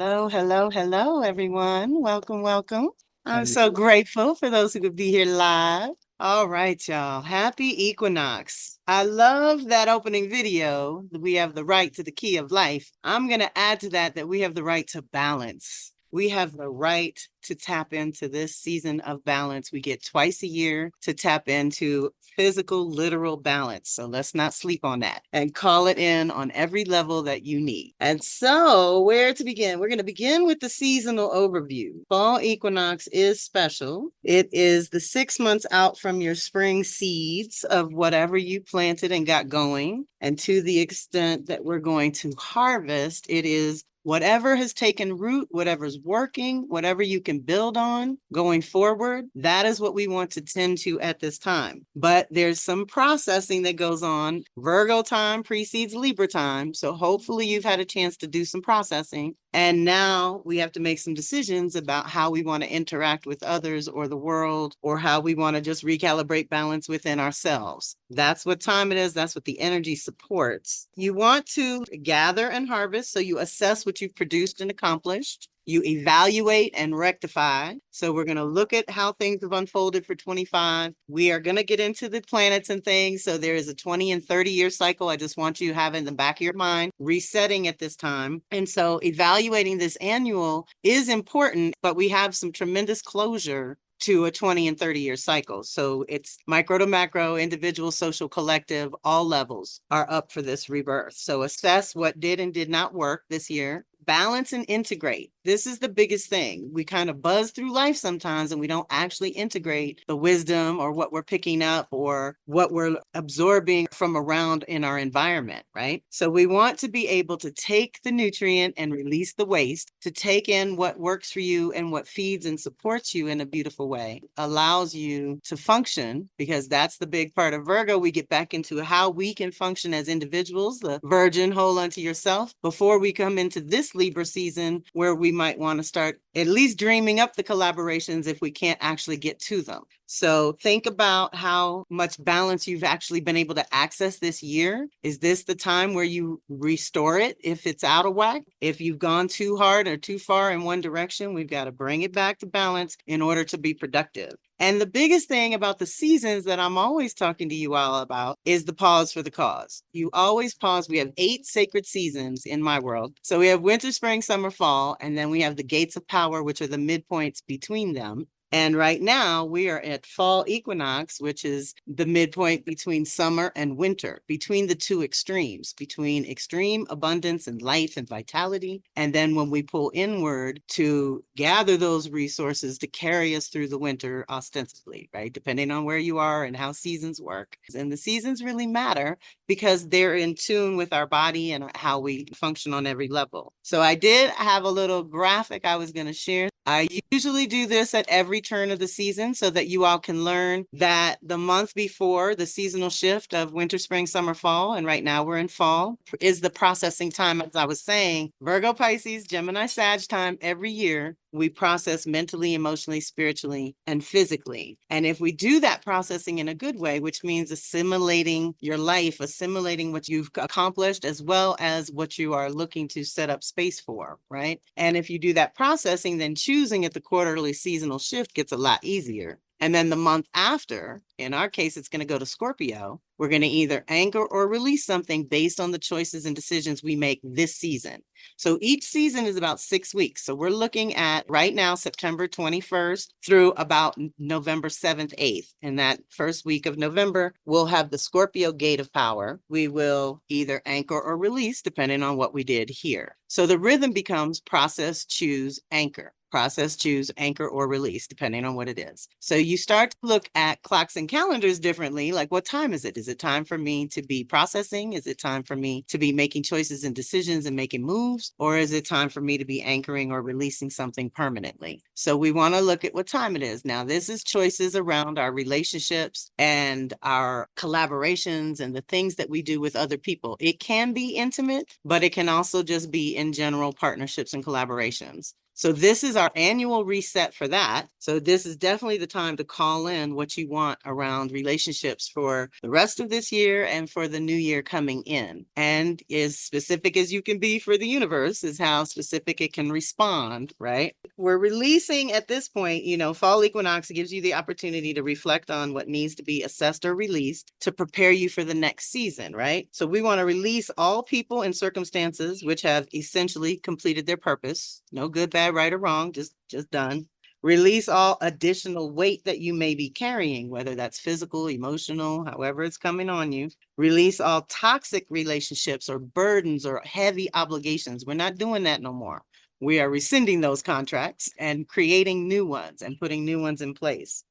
Hello, hello, hello, everyone. Welcome, welcome. I'm Hey, so grateful for those who could be here live. All right, y'all. Happy equinox. I love that opening video. We have the right to the key of life. I'm going to add to that we have the right to balance. We have the right to tap into this season of balance. We get twice a year to tap into physical, literal balance. So let's not sleep on that and call it in on every level that you need. And so, where to begin? We're going to begin with the seasonal overview. Fall equinox is special. It is the 6 months out from your spring seeds of whatever you planted and got going. And to the extent that we're going to harvest, it is whatever has taken root, whatever's working, whatever you can build on going forward, that is what we want to tend to at this time. But there's some processing that goes on. Virgo time precedes Libra time. So hopefully you've had a chance to do some processing. And now we have to make some decisions about how we want to interact with others or the world, or how we want to just recalibrate balance within ourselves. That's what time it is. That's what the energy supports. You want to gather and harvest. So you assess what you've produced and accomplished. You evaluate and rectify. So we're going to look at how things have unfolded for 25. We are going to get into the planets and things. So there is a 20 and 30-year cycle. I just want you to have in the back of your mind, resetting at this time. And so evaluating this annual is important, but we have some tremendous closure to a 20 and 30-year cycle. So it's micro to macro, individual, social, collective, all levels are up for this rebirth. So assess what did and did not work this year. Balance and integrate. This is the biggest thing. We kind of buzz through life sometimes and we don't actually integrate the wisdom or what we're picking up or what we're absorbing from around in our environment, right? So we want to be able to take the nutrient and release the waste, to take in what works for you and what feeds and supports you in a beautiful way, allows you to function, because that's the big part of Virgo. We get back into how we can function as individuals, the virgin, hold unto yourself, before we come into this Libra season where we might want to start at least dreaming up the collaborations if we can't actually get to them. So think about how much balance you've actually been able to access this year. Is this the time where you restore it if it's out of whack? If you've gone too hard or too far in one direction, we've got to bring it back to balance in order to be productive. And the biggest thing about the seasons that I'm always talking to you all about is the pause for the cause. You always pause. We have 8 sacred seasons in my world. So we have winter, spring, summer, fall, and then we have the gates of power, which are the midpoints between them. And right now we are at fall equinox, which is the midpoint between summer and winter, between the two extremes, between extreme abundance and life and vitality. And then when we pull inward to gather those resources to carry us through the winter ostensibly, right? Depending on where you are and how seasons work. And the seasons really matter because they're in tune with our body and how we function on every level. So I did have a little graphic I was going to share. I usually do this at every turn of the season so that you all can learn that the month before the seasonal shift of winter, spring, summer, fall, and right now we're in fall, is the processing time. As I was saying, Virgo, Pisces, Gemini, Sag time every year. We process mentally, emotionally, spiritually, and physically. And if we do that processing in a good way, which means assimilating your life, assimilating what you've accomplished, as well as what you are looking to set up space for, right? And if you do that processing, then choosing at the quarterly seasonal shift gets a lot easier. And then the month after, in our case, it's going to go to Scorpio. We're going to either anchor or release something based on the choices and decisions we make this season. So each season is about 6 weeks. So we're looking at right now, September 21st through about November 7th, 8th. In that first week of November, we'll have the Scorpio Gate of Power. We will either anchor or release, depending on what we did here. So the rhythm becomes process, choose, anchor. Process, choose, anchor, or release, depending on what it is. So you start to look at clocks and calendars differently. Like, what time is it? Is it time for me to be processing? Is it time for me to be making choices and decisions and making moves? Or is it time for me to be anchoring or releasing something permanently? So we want to look at what time it is. Now, this is choices around our relationships and our collaborations and the things that we do with other people. It can be intimate, but it can also just be in general partnerships and collaborations. So this is our annual reset for that. So this is definitely the time to call in what you want around relationships for the rest of this year and for the new year coming in. And as specific as you can be for the universe is how specific it can respond, right? We're releasing at this point, fall equinox gives you the opportunity to reflect on what needs to be assessed or released to prepare you for the next season, right? So we want to release all people and circumstances which have essentially completed their purpose. No good, bad, right, or wrong, just done. Release all additional weight that you may be carrying, whether that's physical, emotional, however it's coming on you. Release all toxic relationships or burdens or heavy obligations. We're not doing that no more. We are rescinding those contracts and creating new ones and putting new ones in place.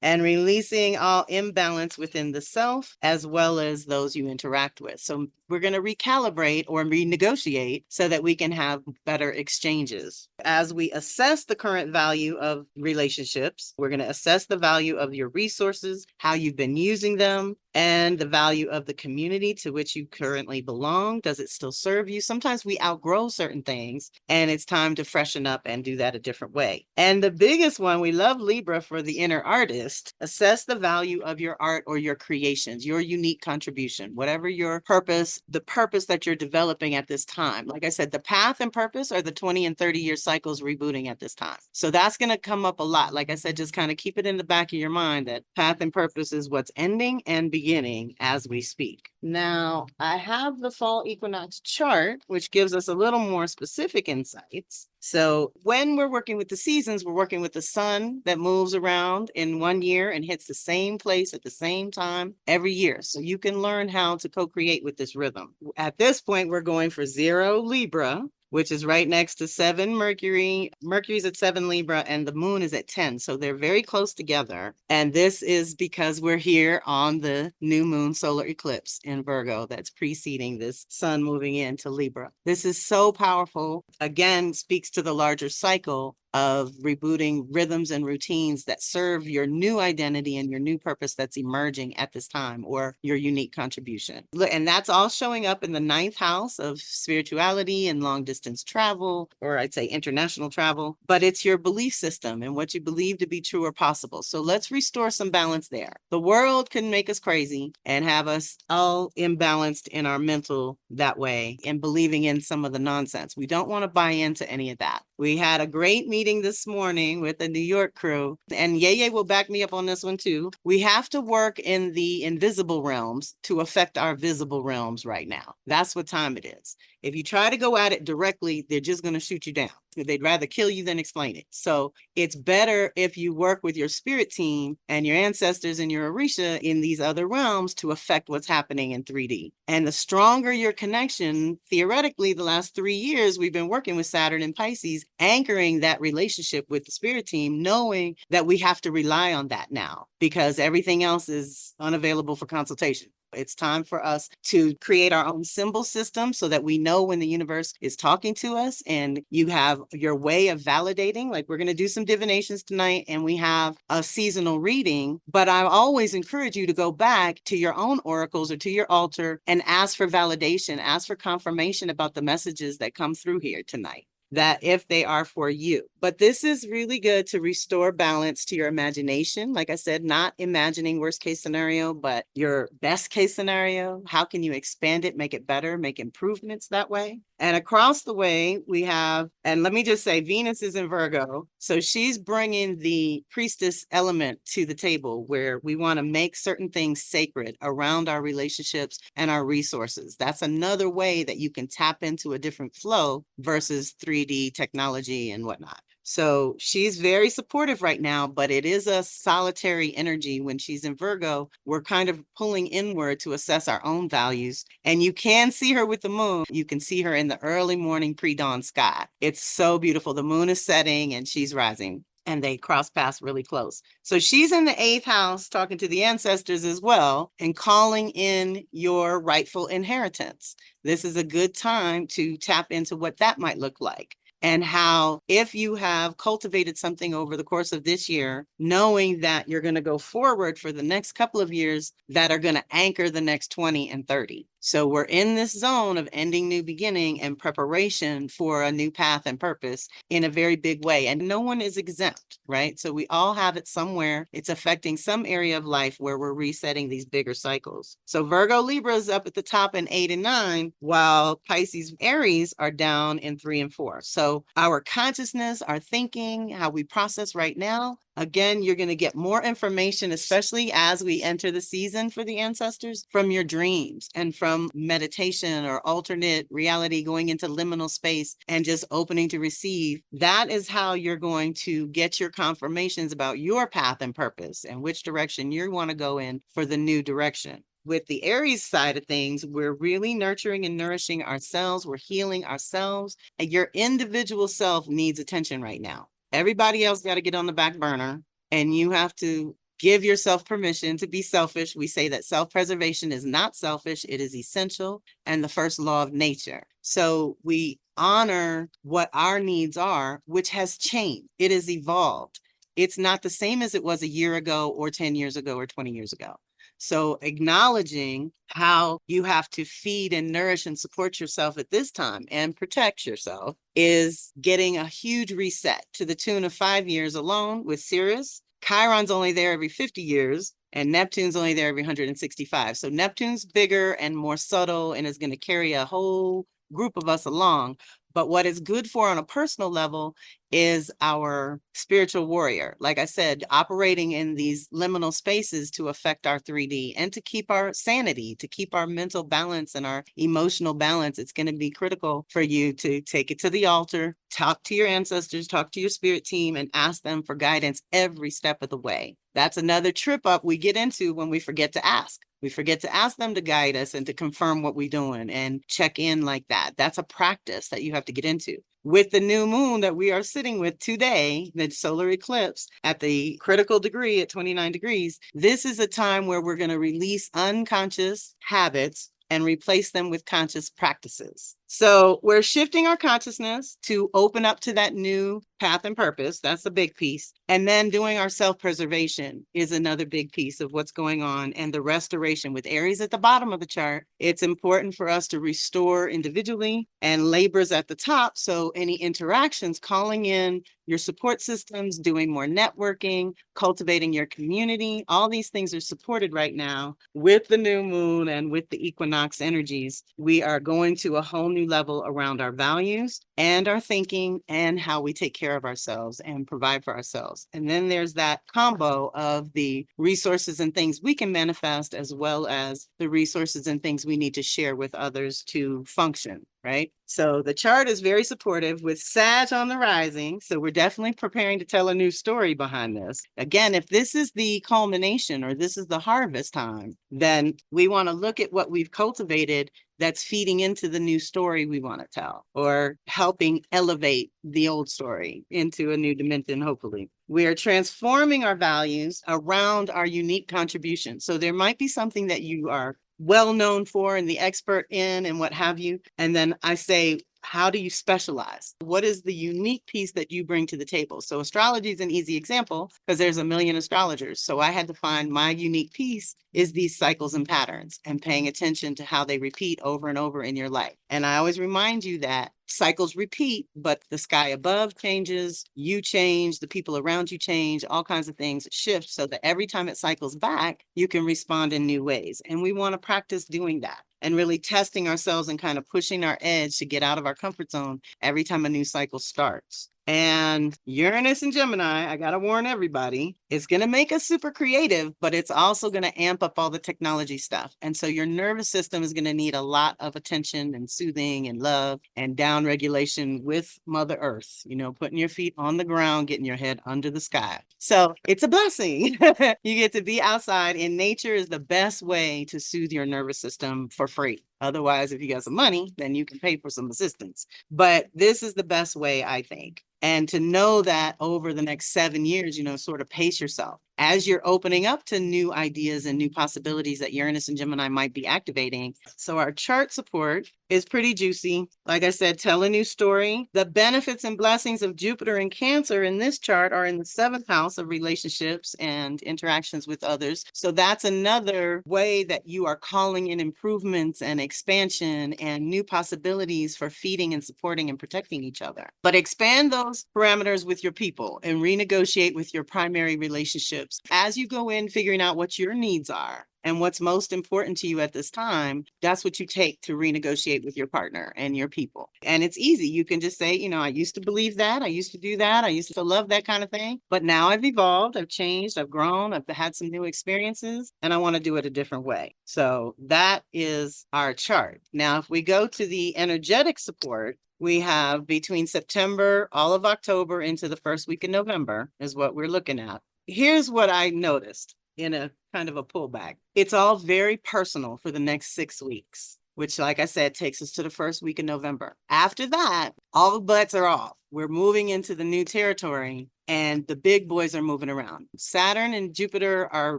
And releasing all imbalance within the self as well as those you interact with. So we're going to recalibrate or renegotiate so that we can have better exchanges. As we assess the current value of relationships, we're going to assess the value of your resources, how you've been using them, and the value of the community to which you currently belong. Does it still serve you? Sometimes we outgrow certain things and it's time to freshen up and do that a different way. And the biggest one, we love Libra for the inner artist. Assess the value of your art or your creations, your unique contribution, whatever your purpose, the purpose that you're developing at this time. Like I said, the path and purpose are the 20 and 30-year cycles rebooting at this time. So that's going to come up a lot. Like I said, just kind of keep it in the back of your mind that path and purpose is what's ending and beginning as we speak. Now, I have the fall equinox chart, which gives us a little more specific insights. So when we're working with the seasons, we're working with the sun that moves around in 1 year and hits the same place at the same time every year. So you can learn how to co-create with this rhythm. At this point, we're going for 0 Libra, which is right next to 7 Mercury. Mercury's at 7 Libra and the moon is at 10. So they're very close together. And this is because we're here on the new moon solar eclipse in Virgo that's preceding this sun moving into Libra. This is so powerful. Again, speaks to the larger cycle of rebooting rhythms and routines that serve your new identity and your new purpose that's emerging at this time, or your unique contribution. And that's all showing up in the 9th house of spirituality and long distance travel, or I'd say international travel, but it's your belief system and what you believe to be true or possible. So let's restore some balance there. The world can make us crazy and have us all imbalanced in our mental that way and believing in some of the nonsense. We don't want to buy into any of that. We had a great meeting this morning with the New York crew, and Yeye will back me up on this one too. We have to work in the invisible realms to affect our visible realms right now. That's what time it is. If you try to go at it directly, they're just going to shoot you down. They'd rather kill you than explain it. So it's better if you work with your spirit team and your ancestors and your Orisha in these other realms to affect what's happening in 3D. And the stronger your connection, theoretically, the last 3 years, we've been working with Saturn and Pisces, anchoring that relationship with the spirit team, knowing that we have to rely on that now because everything else is unavailable for consultation. It's time for us to create our own symbol system so that we know when the universe is talking to us, and you have your way of validating. Like, we're going to do some divinations tonight and we have a seasonal reading, but I always encourage you to go back to your own oracles or to your altar and ask for validation, ask for confirmation about the messages that come through here tonight, that if they are for you. But this is really good to restore balance to your imagination. Like I said, not imagining worst case scenario, but your best case scenario. How can you expand it, make it better, make improvements that way? And across the way, we have, and let me just say, Venus is in Virgo. So she's bringing the priestess element to the table where we want to make certain things sacred around our relationships and our resources. That's another way that you can tap into a different flow versus 3D technology and whatnot. So she's very supportive right now, but it is a solitary energy when she's in Virgo. We're kind of pulling inward to assess our own values. And you can see her with the moon. You can see her in the early morning pre-dawn sky. It's so beautiful. The moon is setting and she's rising, and they cross paths really close. So she's in the 8th house talking to the ancestors as well and calling in your rightful inheritance. This is a good time to tap into what that might look like. And how, if you have cultivated something over the course of this year, knowing that you're going to go forward for the next couple of years that are going to anchor the next 20 and 30. So we're in this zone of ending, new beginning, and preparation for a new path and purpose in a very big way. And no one is exempt, right? So we all have it somewhere. It's affecting some area of life where we're resetting these bigger cycles. So Virgo Libra is up at the top in 8 and 9, while Pisces Aries are down in 3 and 4. So our consciousness, our thinking, how we process right now, again, you're going to get more information, especially as we enter the season for the ancestors, from your dreams and from meditation or alternate reality, going into liminal space and just opening to receive. That is how you're going to get your confirmations about your path and purpose and which direction you want to go in for the new direction. With the Aries side of things, we're really nurturing and nourishing ourselves. We're healing ourselves. And your individual self needs attention right now. Everybody else got to get on the back burner, and you have to give yourself permission to be selfish. We say that self-preservation is not selfish. It is essential and the first law of nature. So we honor what our needs are, which has changed. It has evolved. It's not the same as it was a year ago or 10 years ago or 20 years ago. So acknowledging how you have to feed and nourish and support yourself at this time and protect yourself is getting a huge reset to the tune of 5 years alone with Sirius. Chiron's only there every 50 years and Neptune's only there every 165. So Neptune's bigger and more subtle and is going to carry a whole group of us along. But what it's good for on a personal level is our spiritual warrior. Like I said, operating in these liminal spaces to affect our 3D and to keep our sanity, to keep our mental balance and our emotional balance. It's going to be critical for you to take it to the altar, talk to your ancestors, talk to your spirit team, and ask them for guidance every step of the way. That's another trip up we get into when we forget to ask. We forget to ask them to guide us and to confirm what we're doing and check in like that. That's a practice that you have to get into. With the new moon that we are sitting with today, the solar eclipse at the critical degree at 29 degrees, this is a time where we're going to release unconscious habits and replace them with conscious practices. So we're shifting our consciousness to open up to that new path and purpose. That's a big piece. And then doing our self-preservation is another big piece of what's going on. And the restoration with Aries at the bottom of the chart, it's important for us to restore individually, and Libra's at the top. So any interactions, calling in your support systems, doing more networking, cultivating your community, all these things are supported right now with the new moon and with the equinox energies. We are going to a whole new level around our values and our thinking and how we take care of ourselves and provide for ourselves. And then there's that combo of the resources and things we can manifest, as well as the resources and things we need to share with others to function, right? So the chart is very supportive with Sag on the rising. So we're definitely preparing to tell a new story behind this. Again, if this is the culmination or this is the harvest time, then we want to look at what we've cultivated that's feeding into the new story we want to tell, or helping elevate the old story into a new dimension, hopefully. We are transforming our values around our unique contribution. So there might be something that you are well known for and the expert in and what have you. And then I say, how do you specialize? What is the unique piece that you bring to the table? So astrology is an easy example because there's a million astrologers. So I had to find my unique piece is these cycles and patterns and paying attention to how they repeat over and over in your life. And I always remind you that cycles repeat, but the sky above changes, you change, the people around you change, all kinds of things shift so that every time it cycles back, you can respond in new ways. And we want to practice doing that and really testing ourselves and kind of pushing our edge to get out of our comfort zone every time a new cycle starts. And Uranus and Gemini, I got to warn everybody, it's going to make us super creative, but it's also going to amp up all the technology stuff. And so your nervous system is going to need a lot of attention and soothing and love and down regulation with Mother Earth, you know, putting your feet on the ground, getting your head under the sky. So it's a blessing. You get to be outside, and nature is the best way to soothe your nervous system for free. Otherwise, if you got some money, then you can pay for some assistance. But this is the best way, I think. And to know that over the next 7 years, you know, sort of pace yourself. as you're opening up to new ideas and new possibilities that Uranus and Gemini might be activating. So our chart support is pretty juicy. Like I said, tell a new story. The benefits and blessings of Jupiter and Cancer in this chart are in the 7th house of relationships and interactions with others. So that's another way that you are calling in improvements and expansion and new possibilities for feeding and supporting and protecting each other. But expand those parameters with your people and renegotiate with your primary relationships as you go in figuring out what your needs are. And what's most important to you at this time, that's what you take to renegotiate with your partner and your people. And it's easy. You can just say, you know, I used to believe that. I used to do that. I used to love that kind of thing. But now I've evolved. I've changed. I've grown. I've had some new experiences and I want to do it a different way. So that is our chart. Now, if we go to the energetic support, we have between September, all of October into the first week of November is what we're looking at. Here's what I noticed in a kind of a pullback. It's all very personal for the next 6 weeks, which, like I said, takes us to the first week of November. After that, all the butts are off. We're moving into the new territory and the big boys are moving around. Saturn and Jupiter are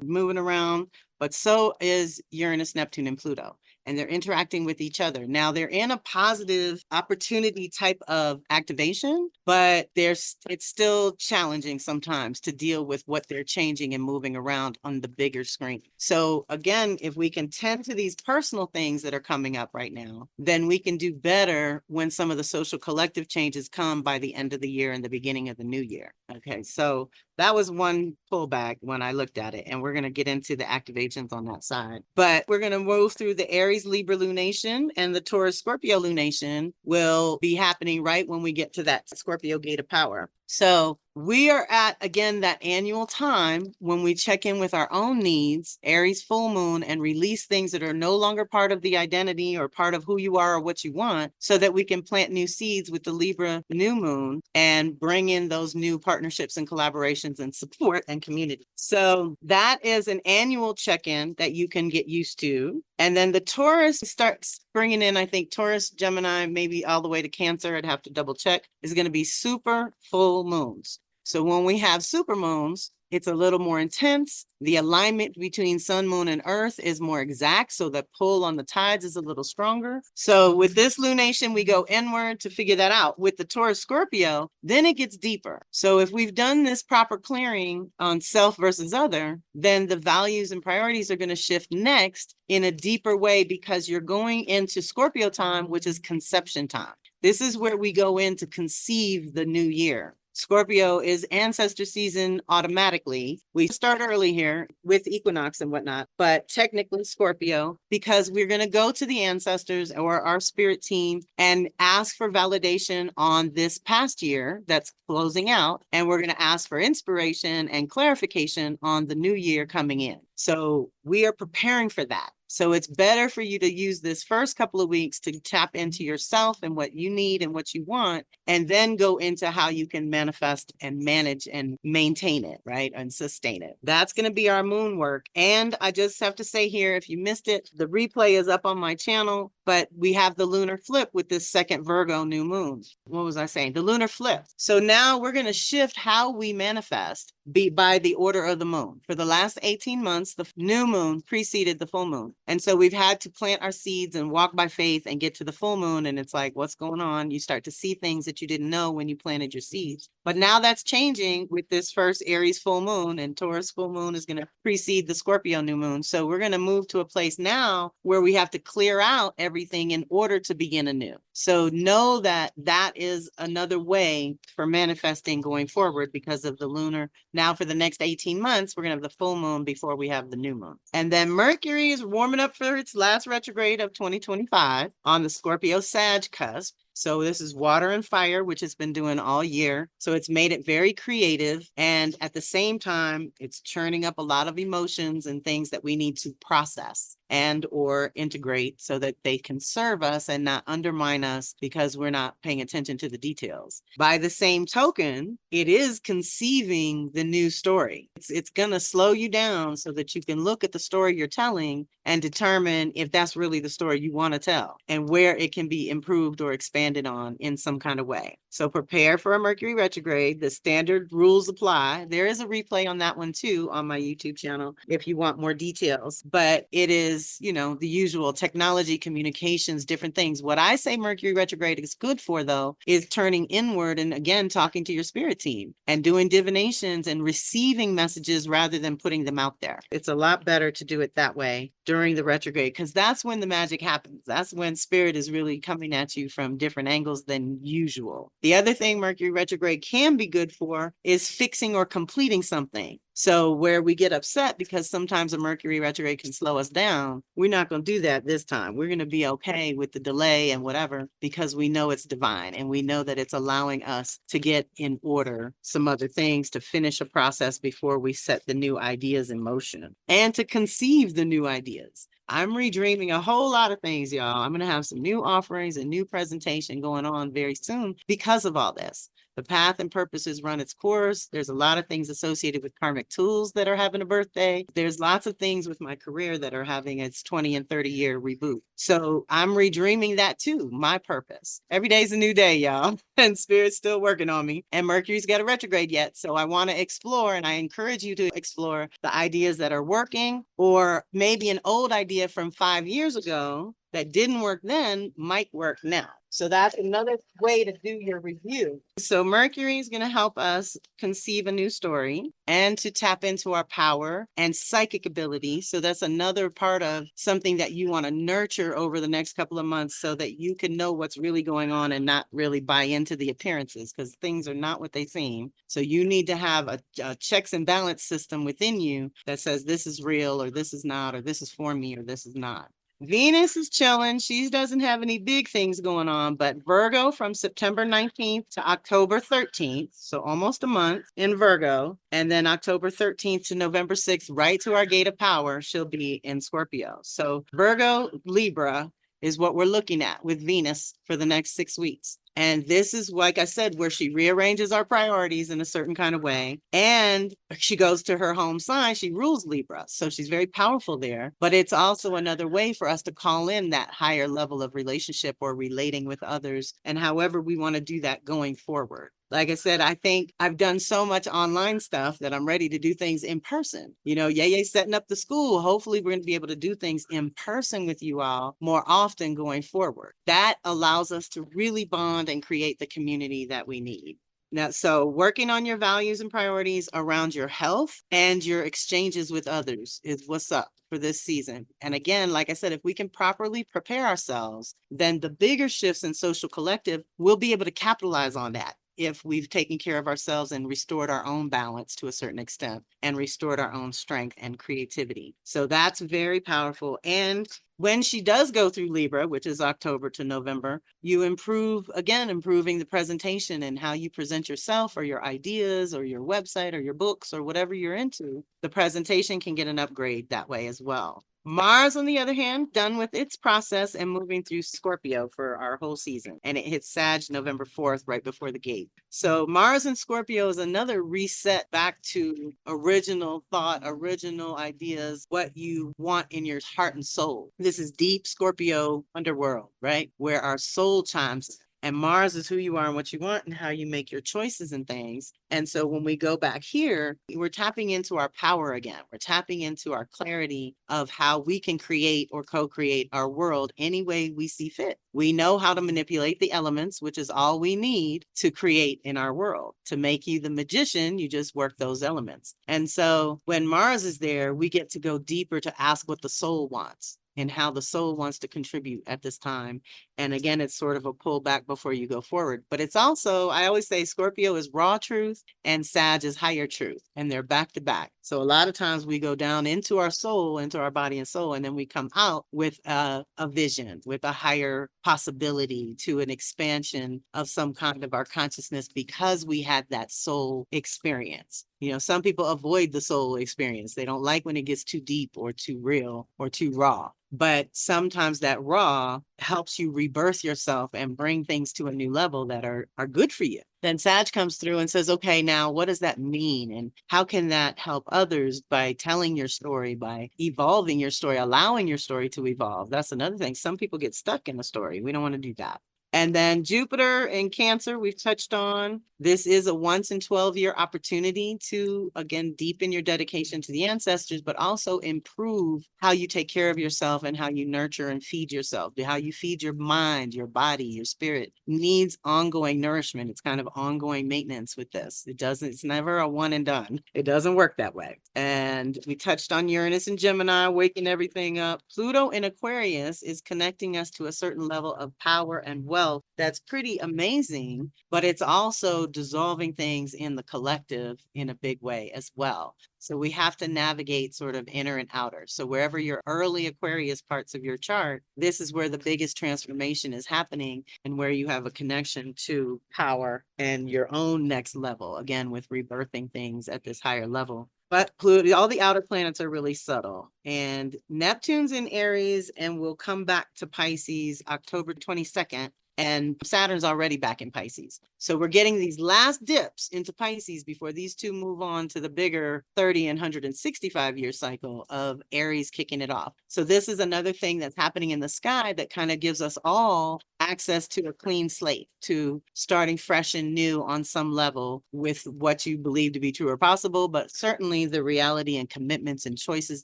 moving around, but so is Uranus, Neptune, and Pluto. And they're interacting with each other. Now they're in a positive opportunity type of activation, but it's still challenging sometimes to deal with what they're changing and moving around on the bigger screen. So again, if we can tend to these personal things that are coming up right now, then we can do better when some of the social collective changes come by the end of the year and the beginning of the new year. Okay, so that was one pullback when I looked at it, and we're going to get into the activations on that side. But we're going to move through the Aries Libra lunation, and the Taurus Scorpio lunation will be happening right when we get to that Scorpio Gate of Power. So we are at, again, that annual time when we check in with our own needs, Aries full moon, and release things that are no longer part of the identity or part of who you are or what you want, so that we can plant new seeds with the Libra new moon and bring in those new partnerships and collaborations and support and community. So that is an annual check-in that you can get used to. And then the Taurus starts bringing in, I think, Taurus, Gemini, maybe all the way to Cancer, I'd have to double check, is going to be super full moons. So when we have super moons, it's a little more intense. The alignment between sun, moon, and earth is more exact. So the pull on the tides is a little stronger. So with this lunation, we go inward to figure that out. With the Taurus Scorpio, then it gets deeper. So if we've done this proper clearing on self versus other, then the values and priorities are going to shift next in a deeper way, because you're going into Scorpio time, which is conception time. This is where we go in to conceive the new year. Scorpio is ancestor season automatically. We start early here with equinox and whatnot, but technically Scorpio, because we're going to go to the ancestors or our spirit team and ask for validation on this past year that's closing out. And we're going to ask for inspiration and clarification on the new year coming in. So we are preparing for that. So it's better for you to use this first couple of weeks to tap into yourself and what you need and what you want, and then go into how you can manifest and manage and maintain it, right? And sustain it. That's going to be our moon work. And I just have to say here, if you missed it, the replay is up on my channel, but we have the lunar flip with this second Virgo new moon. What was I saying? The lunar flip. So now we're going to shift how we manifest by the order of the moon. For the last 18 months, the new moon preceded the full moon. And so we've had to plant our seeds and walk by faith and get to the full moon. And it's like, what's going on? You start to see things that you didn't know when you planted your seeds. But now that's changing with this first Aries full moon, and Taurus full moon is going to precede the Scorpio new moon. So we're going to move to a place now where we have to clear out everything in order to begin anew. So know that that is another way for manifesting going forward because of the lunar. Now for the next 18 months, we're going to have the full moon before we have the new moon. And then Mercury is warming up for its last retrograde of 2025 on the Scorpio Sag cusp. So this is water and fire, which it's been doing all year. So it's made it very creative. And at the same time, it's churning up a lot of emotions and things that we need to process and or integrate so that they can serve us and not undermine us because we're not paying attention to the details. By the same token, it is conceiving the new story. It's going to slow you down so that you can look at the story you're telling and determine if that's really the story you want to tell and where it can be improved or expanded on in some kind of way. So prepare for a Mercury retrograde. The standard rules apply. There is a replay on that one too on my YouTube channel if you want more details. But it is, you know, the usual technology, communications, different things. What I say Mercury retrograde is good for, though, is turning inward and again talking to your spirit team and doing divinations and receiving messages rather than putting them out there. It's a lot better to do it that way during the retrograde, because that's when the magic happens. That's when spirit is really coming at you from different angles than usual. The other thing Mercury retrograde can be good for is fixing or completing something. So where we get upset because sometimes a Mercury retrograde can slow us down, we're not going to do that this time. We're going to be okay with the delay and whatever, because we know it's divine and we know that it's allowing us to get in order some other things, to finish a process before we set the new ideas in motion and to conceive the new ideas. I'm redreaming a whole lot of things, y'all. I'm going to have some new offerings and new presentation going on very soon because of all this. The path and purpose has run its course. There's a lot of things associated with karmic tools that are having a birthday. There's lots of things with my career that are having its 20 and 30-year reboot. So I'm redreaming that too, my purpose. Every day's a new day, y'all. And Spirit's still working on me. And Mercury's got a retrograde yet. So I want to explore, and I encourage you to explore the ideas that are working, or maybe an old idea from 5 years ago that didn't work then might work now. So that's another way to do your review. So Mercury is going to help us conceive a new story and to tap into our power and psychic ability. So that's another part of something that you want to nurture over the next couple of months so that you can know what's really going on and not really buy into the appearances, because things are not what they seem. So you need to have a checks and balance system within you that says this is real or this is not, or this is for me or this is not. Venus is chilling. She doesn't have any big things going on, but Virgo from September 19th to October 13th, so almost a month in Virgo, and then October 13th to November 6th, right to our gate of power, she'll be in Scorpio. So Virgo, Libra is what we're looking at with Venus for the next 6 weeks. And this is, like I said, where she rearranges our priorities in a certain kind of way. And she goes to her home sign. She rules Libra. So she's very powerful there. But it's also another way for us to call in that higher level of relationship or relating with others, and however we want to do that going forward. Like I said, I think I've done so much online stuff that I'm ready to do things in person. You know, Yay's setting up the school. Hopefully we're going to be able to do things in person with you all more often going forward. That allows us to really bond and create the community that we need. Now, so working on your values and priorities around your health and your exchanges with others is what's up for this season. And again, like I said, if we can properly prepare ourselves, then the bigger shifts in social collective, we'll be able to capitalize on that if we've taken care of ourselves and restored our own balance to a certain extent and restored our own strength and creativity. So that's very powerful. And when she does go through Libra, which is October to November, you improve, again, improving the presentation and how you present yourself or your ideas or your website or your books or whatever you're into. The presentation can get an upgrade that way as well. Mars, on the other hand, done with its process and moving through Scorpio for our whole season. And it hits Sag November 4th, right before the gate. So Mars and Scorpio is another reset back to original thought, original ideas, what you want in your heart and soul. This is deep Scorpio underworld, right? Where our soul chimes in. And Mars is who you are and what you want and how you make your choices and things. And so when we go back here, we're tapping into our power again. We're tapping into our clarity of how we can create or co-create our world any way we see fit. We know how to manipulate the elements, which is all we need to create in our world. To make you the magician, you just work those elements. And so when Mars is there, we get to go deeper to ask what the soul wants and how the soul wants to contribute at this time. And again, it's sort of a pullback before you go forward. But it's also, I always say Scorpio is raw truth and Sag is higher truth. And they're back to back. So a lot of times we go down into our soul, into our body and soul, and then we come out with a vision, with a higher possibility to an expansion of some kind of our consciousness because we had that soul experience. You know, some people avoid the soul experience. They don't like when it gets too deep or too real or too raw. But sometimes that raw helps you rebirth yourself and bring things to a new level that are good for you. Then Sag comes through and says, okay, now what does that mean? And how can that help others by telling your story, by evolving your story, allowing your story to evolve? That's another thing. Some people get stuck in the story. We don't want to do that. And then Jupiter in Cancer, we've touched on. This is a once in 12-year opportunity to, again, deepen your dedication to the ancestors, but also improve how you take care of yourself and how you nurture and feed yourself. How you feed your mind, your body, your spirit needs ongoing nourishment. It's kind of ongoing maintenance with this. It's never a one and done. It doesn't work that way. And we touched on Uranus and Gemini, waking everything up. Pluto in Aquarius is connecting us to a certain level of power and wealth that's pretty amazing, but it's also dissolving things in the collective in a big way as well. So we have to navigate sort of inner and outer. So wherever your early Aquarius parts of your chart, this is where the biggest transformation is happening and where you have a connection to power and your own next level, again, with rebirthing things at this higher level. But Pluto, all the outer planets are really subtle. And Neptune's in Aries and will come back to Pisces October 22nd. And Saturn's already back in Pisces. So we're getting these last dips into Pisces before these two move on to the bigger 30 and 165-year cycle of Aries kicking it off. So this is another thing that's happening in the sky that kind of gives us all access to a clean slate, to starting fresh and new on some level with what you believe to be true or possible, but certainly the reality and commitments and choices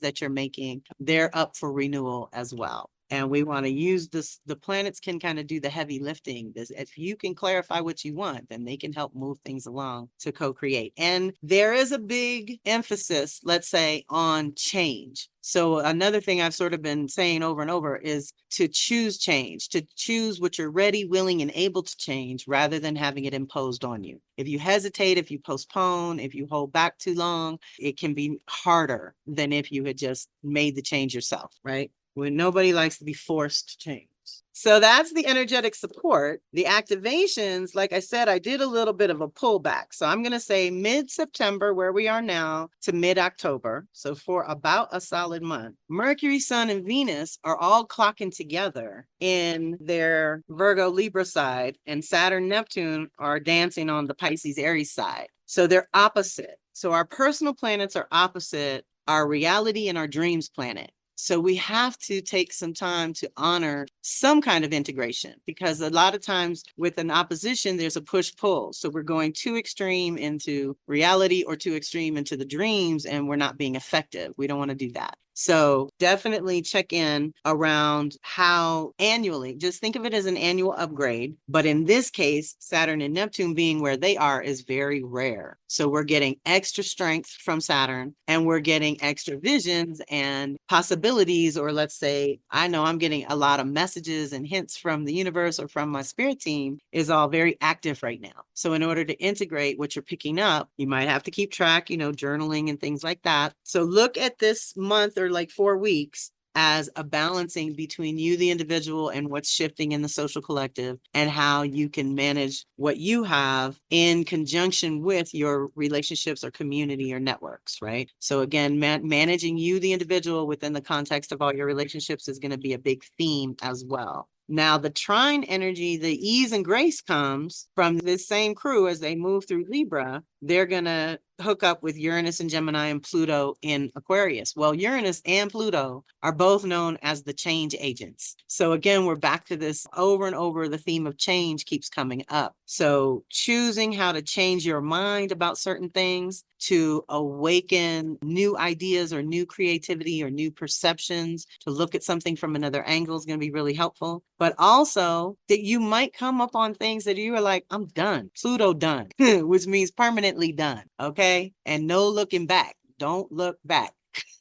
that you're making, they're up for renewal as well. And we want to use this, the planets can kind of do the heavy lifting. If you can clarify what you want, then they can help move things along to co-create. And there is a big emphasis, let's say, on change. So another thing I've sort of been saying over and over is to choose change, to choose what you're ready, willing, and able to change rather than having it imposed on you. If you hesitate, if you postpone, if you hold back too long, it can be harder than if you had just made the change yourself, right? When nobody likes to be forced to change. So that's the energetic support. The activations, like I said, I did a little bit of a pullback. So I'm going to say mid-September, where we are now, to mid-October. So for about a solid month. Mercury, Sun, and Venus are all clocking together in their Virgo Libra side, and Saturn, Neptune are dancing on the Pisces Aries side. So they're opposite. So our personal planets are opposite our reality and our dreams planet. So we have to take some time to honor some kind of integration, because a lot of times with an opposition, there's a push-pull. So we're going too extreme into reality or too extreme into the dreams, and we're not being effective. We don't want to do that. So definitely check in around how annually, just think of it as an annual upgrade. But in this case, Saturn and Neptune being where they are is very rare. So we're getting extra strength from Saturn, and we're getting extra visions and possibilities, or let's say, I know I'm getting a lot of messages and hints from the universe or from my spirit team is all very active right now. So in order to integrate what you're picking up, you might have to keep track, journaling and things like that. So look at this month or like 4 weeks as a balancing between you, the individual, and what's shifting in the social collective, and how you can manage what you have in conjunction with your relationships or community or networks, right? So again, managing you, the individual, within the context of all your relationships is going to be a big theme as well. Now, the trine energy, the ease and grace comes from this same crew as they move through Libra. They're going to hook up with Uranus and Gemini and Pluto in Aquarius. Well, Uranus and Pluto are both known as the change agents. So again, we're back to this over and over. The theme of change keeps coming up. So choosing how to change your mind about certain things to awaken new ideas or new creativity or new perceptions, to look at something from another angle is going to be really helpful. But also that you might come up on things that you are like, I'm done, Pluto done, which means permanently done. Okay. And no looking back. Don't look back.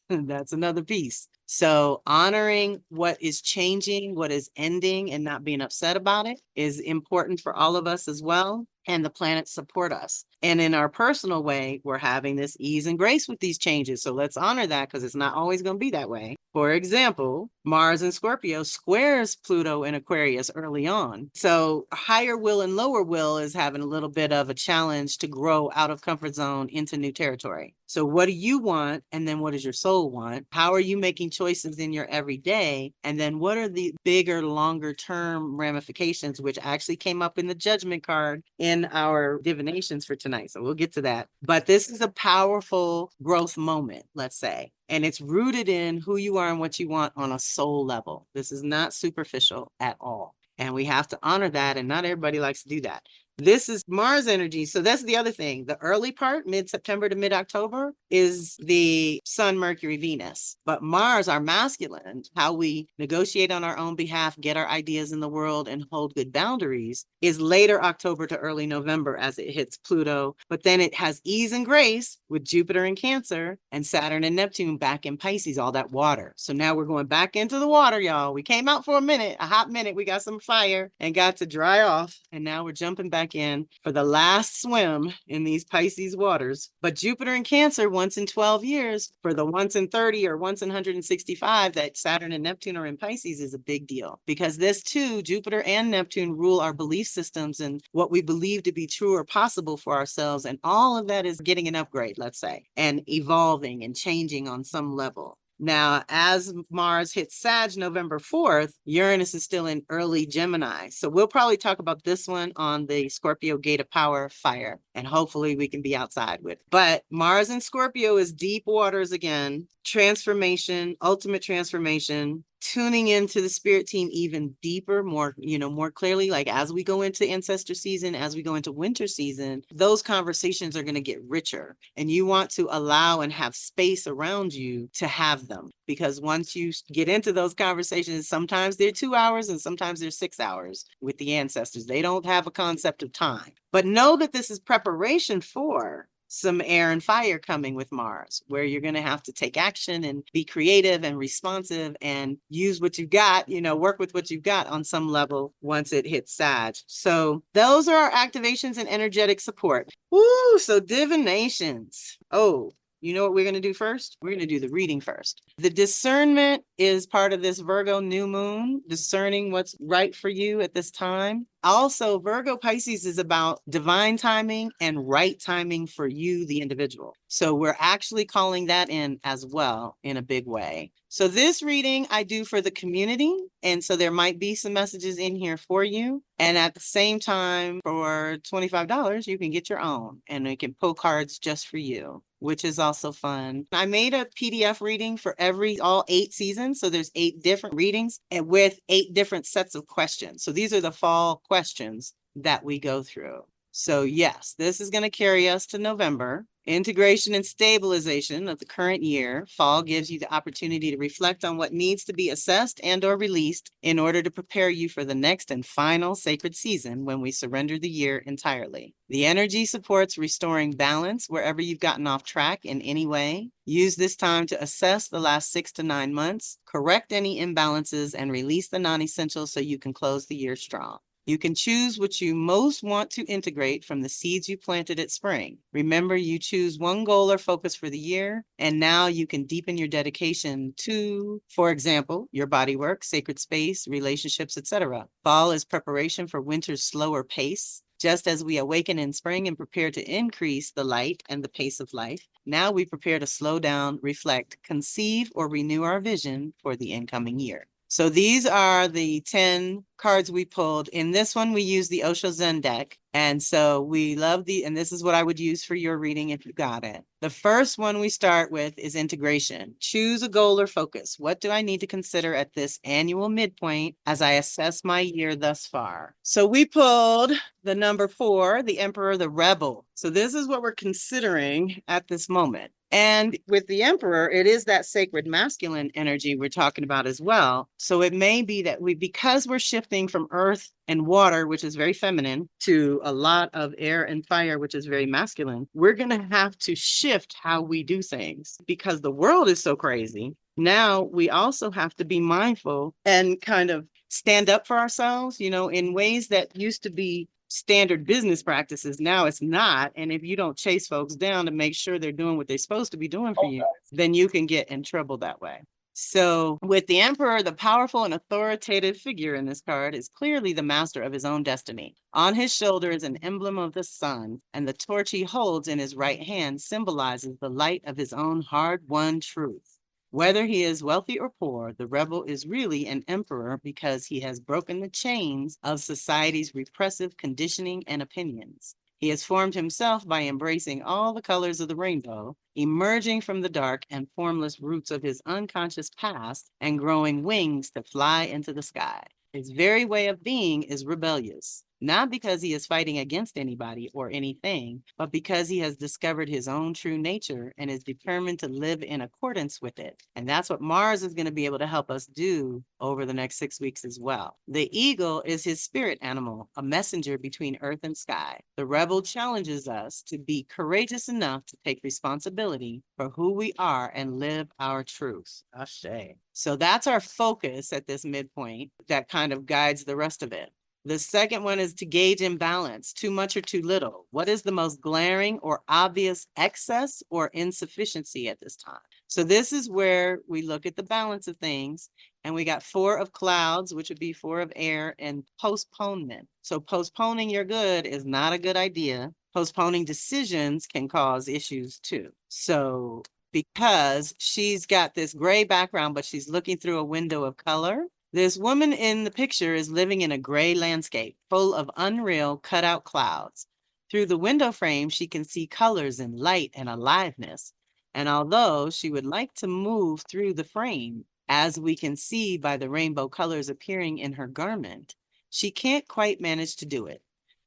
That's another piece. So honoring what is changing, what is ending, and not being upset about it is important for all of us as well. And the planets support us. And in our personal way, we're having this ease and grace with these changes. So let's honor that, because it's not always going to be that way. For example, Mars in Scorpio squares Pluto in Aquarius early on. So higher will and lower will is having a little bit of a challenge to grow out of comfort zone into new territory. So what do you want? And then what does your soul want? How are you making choices in your everyday? And then what are the bigger, longer term ramifications, which actually came up in the judgment card in our divinations for tonight. So we'll get to that. But this is a powerful growth moment, let's say. And it's rooted in who you are and what you want on a soul level. This is not superficial at all. And we have to honor that. And not everybody likes to do that. This is Mars energy. So that's the other thing. The early part, mid-September to mid-October, is the Sun, Mercury, Venus. But Mars, our masculine, how we negotiate on our own behalf, get our ideas in the world, and hold good boundaries, is later October to early November as it hits Pluto. But then it has ease and grace with Jupiter in Cancer and Saturn and Neptune back in Pisces, all that water. So now we're going back into the water, y'all. We came out for a minute, a hot minute. We got some fire and got to dry off. And now we're jumping back in for the last swim in these Pisces waters. But Jupiter in Cancer, once in 12 years, for the once in 30 or once in 165 that Saturn and Neptune are in Pisces, is a big deal, because this too, Jupiter and Neptune, rule our belief systems and what we believe to be true or possible for ourselves. And all of that is getting an upgrade, let's say, and evolving and changing on some level. Now, as Mars hits Sag November 4th, Uranus is still in early Gemini. So we'll probably talk about this one on the Scorpio Gate of Power fire, and hopefully we can be outside with. But Mars in Scorpio is deep waters again, transformation, ultimate transformation, tuning into the spirit team even deeper, more, more clearly. Like as we go into ancestor season, as we go into winter season, those conversations are going to get richer, and you want to allow and have space around you to have them. Because once you get into those conversations, sometimes they're 2 hours and sometimes they're 6 hours with the ancestors. They don't have a concept of time. But know that this is preparation for some air and fire coming with Mars, where you're going to have to take action and be creative and responsive and use what you've got, work with what you've got on some level once it hits Sag. So those are our activations and energetic support. Woo! So divinations. Oh, you know what we're going to do first? We're going to do the reading first. The discernment is part of this Virgo new moon, discerning what's right for you at this time. Also, Virgo Pisces is about divine timing and right timing for you, the individual. So we're actually calling that in as well in a big way. So this reading I do for the community. And so there might be some messages in here for you. And at the same time, for $25, you can get your own, and we can pull cards just for you, which is also fun. I made a PDF reading for all 8 seasons. So there's 8 different readings and with 8 different sets of questions. So these are the fall questions that we go through. So yes, this is going to carry us to November. Integration and stabilization of the current year. Fall gives you the opportunity to reflect on what needs to be assessed and or released in order to prepare you for the next and final sacred season when we surrender the year entirely. The energy supports restoring balance wherever you've gotten off track in any way. Use this time to assess the last 6 to 9 months, correct any imbalances, and release the non-essentials so you can close the year strong. You can choose what you most want to integrate from the seeds you planted at spring. Remember, you choose one goal or focus for the year, and now you can deepen your dedication to, for example, your body work, sacred space, relationships, etc. Fall is preparation for winter's slower pace. Just as we awaken in spring and prepare to increase the light and the pace of life, now we prepare to slow down, reflect, conceive, or renew our vision for the incoming year. So these are the 10 cards we pulled. In this one, we use the Osho Zen deck. And so we love and this is what I would use for your reading if you got it. The first one we start with is integration. Choose a goal or focus. What do I need to consider at this annual midpoint as I assess my year thus far? So we pulled the number 4, the Emperor, the Rebel. So this is what we're considering at this moment. And with the Emperor, it is that sacred masculine energy we're talking about as well. So it may be that because we're shifting from earth and water, which is very feminine, to a lot of air and fire, which is very masculine, we're going to have to shift how we do things because the world is so crazy. Now we also have to be mindful and kind of stand up for ourselves, in ways that used to be standard business practices. Now it's not. And if you don't chase folks down to make sure they're doing what they're supposed to be doing for you, then you can get in trouble that way. So with the Emperor, the powerful and authoritative figure in this card is clearly the master of his own destiny. On his shoulder is an emblem of the sun, and the torch he holds in his right hand symbolizes the light of his own hard-won truth. Whether he is wealthy or poor, the rebel is really an emperor because he has broken the chains of society's repressive conditioning and opinions. He has formed himself by embracing all the colors of the rainbow, emerging from the dark and formless roots of his unconscious past and growing wings to fly into the sky. His very way of being is rebellious, not because he is fighting against anybody or anything, but because he has discovered his own true nature and is determined to live in accordance with it. And that's what Mars is going to be able to help us do over the next 6 weeks as well. The eagle is his spirit animal, a messenger between earth and sky. The rebel challenges us to be courageous enough to take responsibility for who we are and live our truth. Ashe. So that's our focus at this midpoint that kind of guides the rest of it. The second one is to gauge imbalance, too much or too little. What is the most glaring or obvious excess or insufficiency at this time? So this is where we look at the balance of things. And we got 4 of clouds, which would be 4 of air, and postponement. So postponing your good is not a good idea. Postponing decisions can cause issues too. So because she's got this gray background, but she's looking through a window of color, this woman in the picture is living in a gray landscape full of unreal cutout clouds. Through the window frame, she can see colors and light and aliveness. And although she would like to move through the frame, as we can see by the rainbow colors appearing in her garment, she can't quite manage to do it.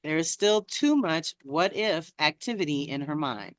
There is still too much what-if activity in her mind.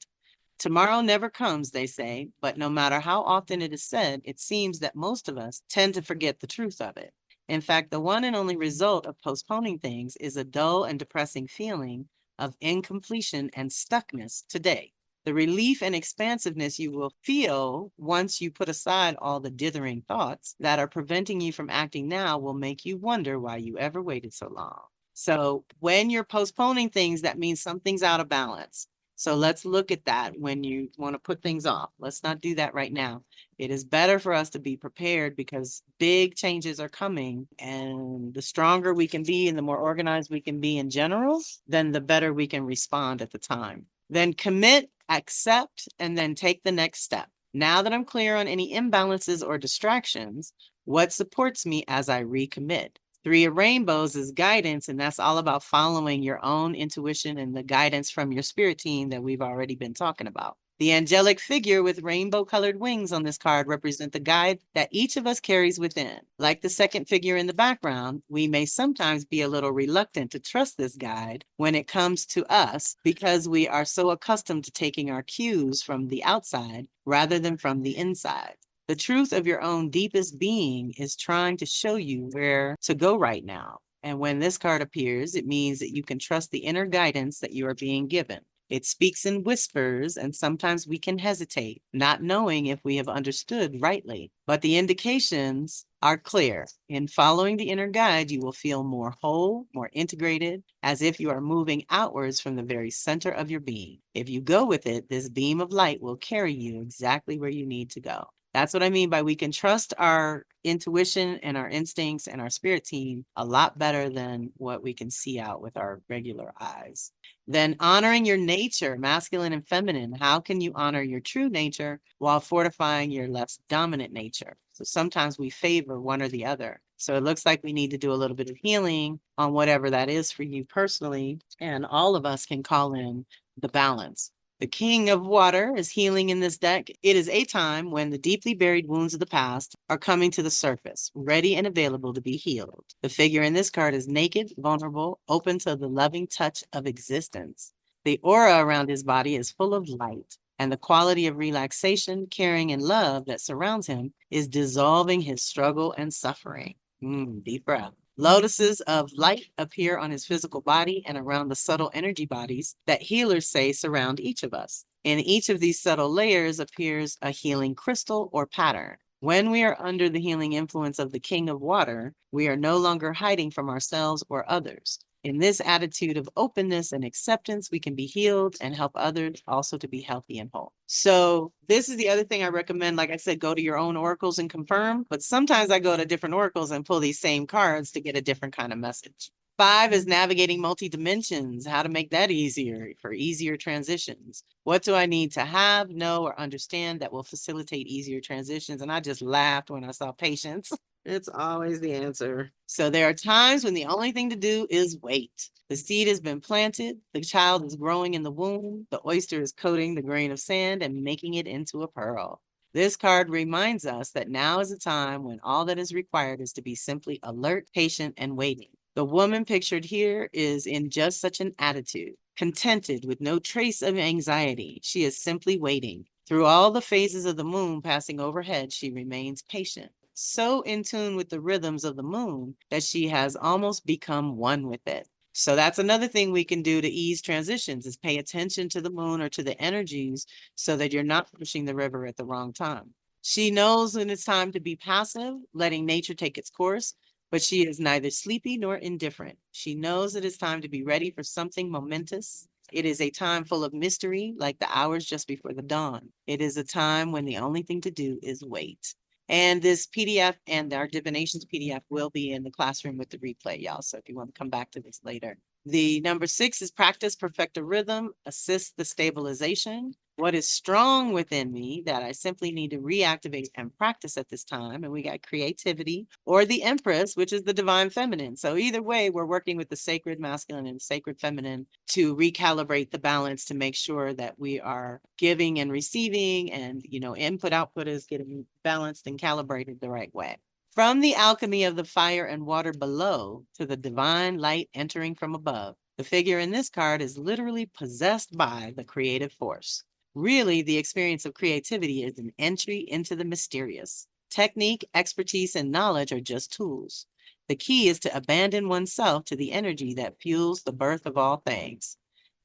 Tomorrow never comes, they say, but no matter how often it is said, it seems that most of us tend to forget the truth of it. In fact, the one and only result of postponing things is a dull and depressing feeling of incompletion and stuckness today. The relief and expansiveness you will feel once you put aside all the dithering thoughts that are preventing you from acting now will make you wonder why you ever waited so long. So when you're postponing things, that means something's out of balance. So let's look at that when you want to put things off. Let's not do that right now. It is better for us to be prepared because big changes are coming, and the stronger we can be and the more organized we can be in general, then the better we can respond at the time. Then commit, accept, and then take the next step. Now that I'm clear on any imbalances or distractions, what supports me as I recommit? 3 of rainbows is guidance, and that's all about following your own intuition and the guidance from your spirit team that we've already been talking about. The angelic figure with rainbow-colored wings on this card represent the guide that each of us carries within. Like the second figure in the background, we may sometimes be a little reluctant to trust this guide when it comes to us because we are so accustomed to taking our cues from the outside rather than from the inside. The truth of your own deepest being is trying to show you where to go right now. And when this card appears, it means that you can trust the inner guidance that you are being given. It speaks in whispers, and sometimes we can hesitate, not knowing if we have understood rightly. But the indications are clear. In following the inner guide, you will feel more whole, more integrated, as if you are moving outwards from the very center of your being. If you go with it, this beam of light will carry you exactly where you need to go. That's what I mean by we can trust our intuition and our instincts and our spirit team a lot better than what we can see out with our regular eyes. Then honoring your nature, masculine and feminine. How can you honor your true nature while fortifying your less dominant nature? So sometimes we favor one or the other. So it looks like we need to do a little bit of healing on whatever that is for you personally. And all of us can call in the balance. The King of Water is healing in this deck. It is a time when the deeply buried wounds of the past are coming to the surface, ready and available to be healed. The figure in this card is naked, vulnerable, open to the loving touch of existence. The aura around his body is full of light, and the quality of relaxation, caring, and love that surrounds him is dissolving his struggle and suffering. Deep breath. Lotuses of light appear on his physical body and around the subtle energy bodies that healers say surround each of us. In each of these subtle layers appears a healing crystal or pattern. When we are under the healing influence of the King of Water, we are no longer hiding from ourselves or others. In this attitude of openness and acceptance, we can be healed and help others also to be healthy and whole. So this is the other thing I recommend. Like I said, go to your own oracles and confirm, but sometimes I go to different oracles and pull these same cards to get a different kind of message. 5 is navigating multi-dimensions, how to make that easier for easier transitions. What do I need to have, know, or understand that will facilitate easier transitions? And I just laughed when I saw patience. It's always the answer. So there are times when the only thing to do is wait. The seed has been planted, the child is growing in the womb, the oyster is coating the grain of sand and making it into a pearl. This card reminds us that now is a time when all that is required is to be simply alert, patient, and waiting. The woman pictured here is in just such an attitude, contented with no trace of anxiety. She is simply waiting. Through all the phases of the moon passing overhead, she remains patient, so in tune with the rhythms of the moon that she has almost become one with it. So that's another thing we can do to ease transitions is pay attention to the moon or to the energies so that you're not pushing the river at the wrong time. She knows when it's time to be passive, letting nature take its course, but she is neither sleepy nor indifferent. She knows it is time to be ready for something momentous. It is a time full of mystery, like the hours just before the dawn. It is a time when the only thing to do is wait. And this PDF and our divinations PDF will be in the classroom with the replay, y'all. So if you want to come back to this later. The number 6 is practice, perfect a rhythm, assist the stabilization. What is strong within me that I simply need to reactivate and practice at this time? And we got creativity or the Empress, which is the divine feminine. So either way, we're working with the sacred masculine and sacred feminine to recalibrate the balance to make sure that we are giving and receiving and, input output is getting balanced and calibrated the right way. From the alchemy of the fire and water below to the divine light entering from above, the figure in this card is literally possessed by the creative force. Really, the experience of creativity is an entry into the mysterious. Technique, expertise, and knowledge are just tools. The key is to abandon oneself to the energy that fuels the birth of all things.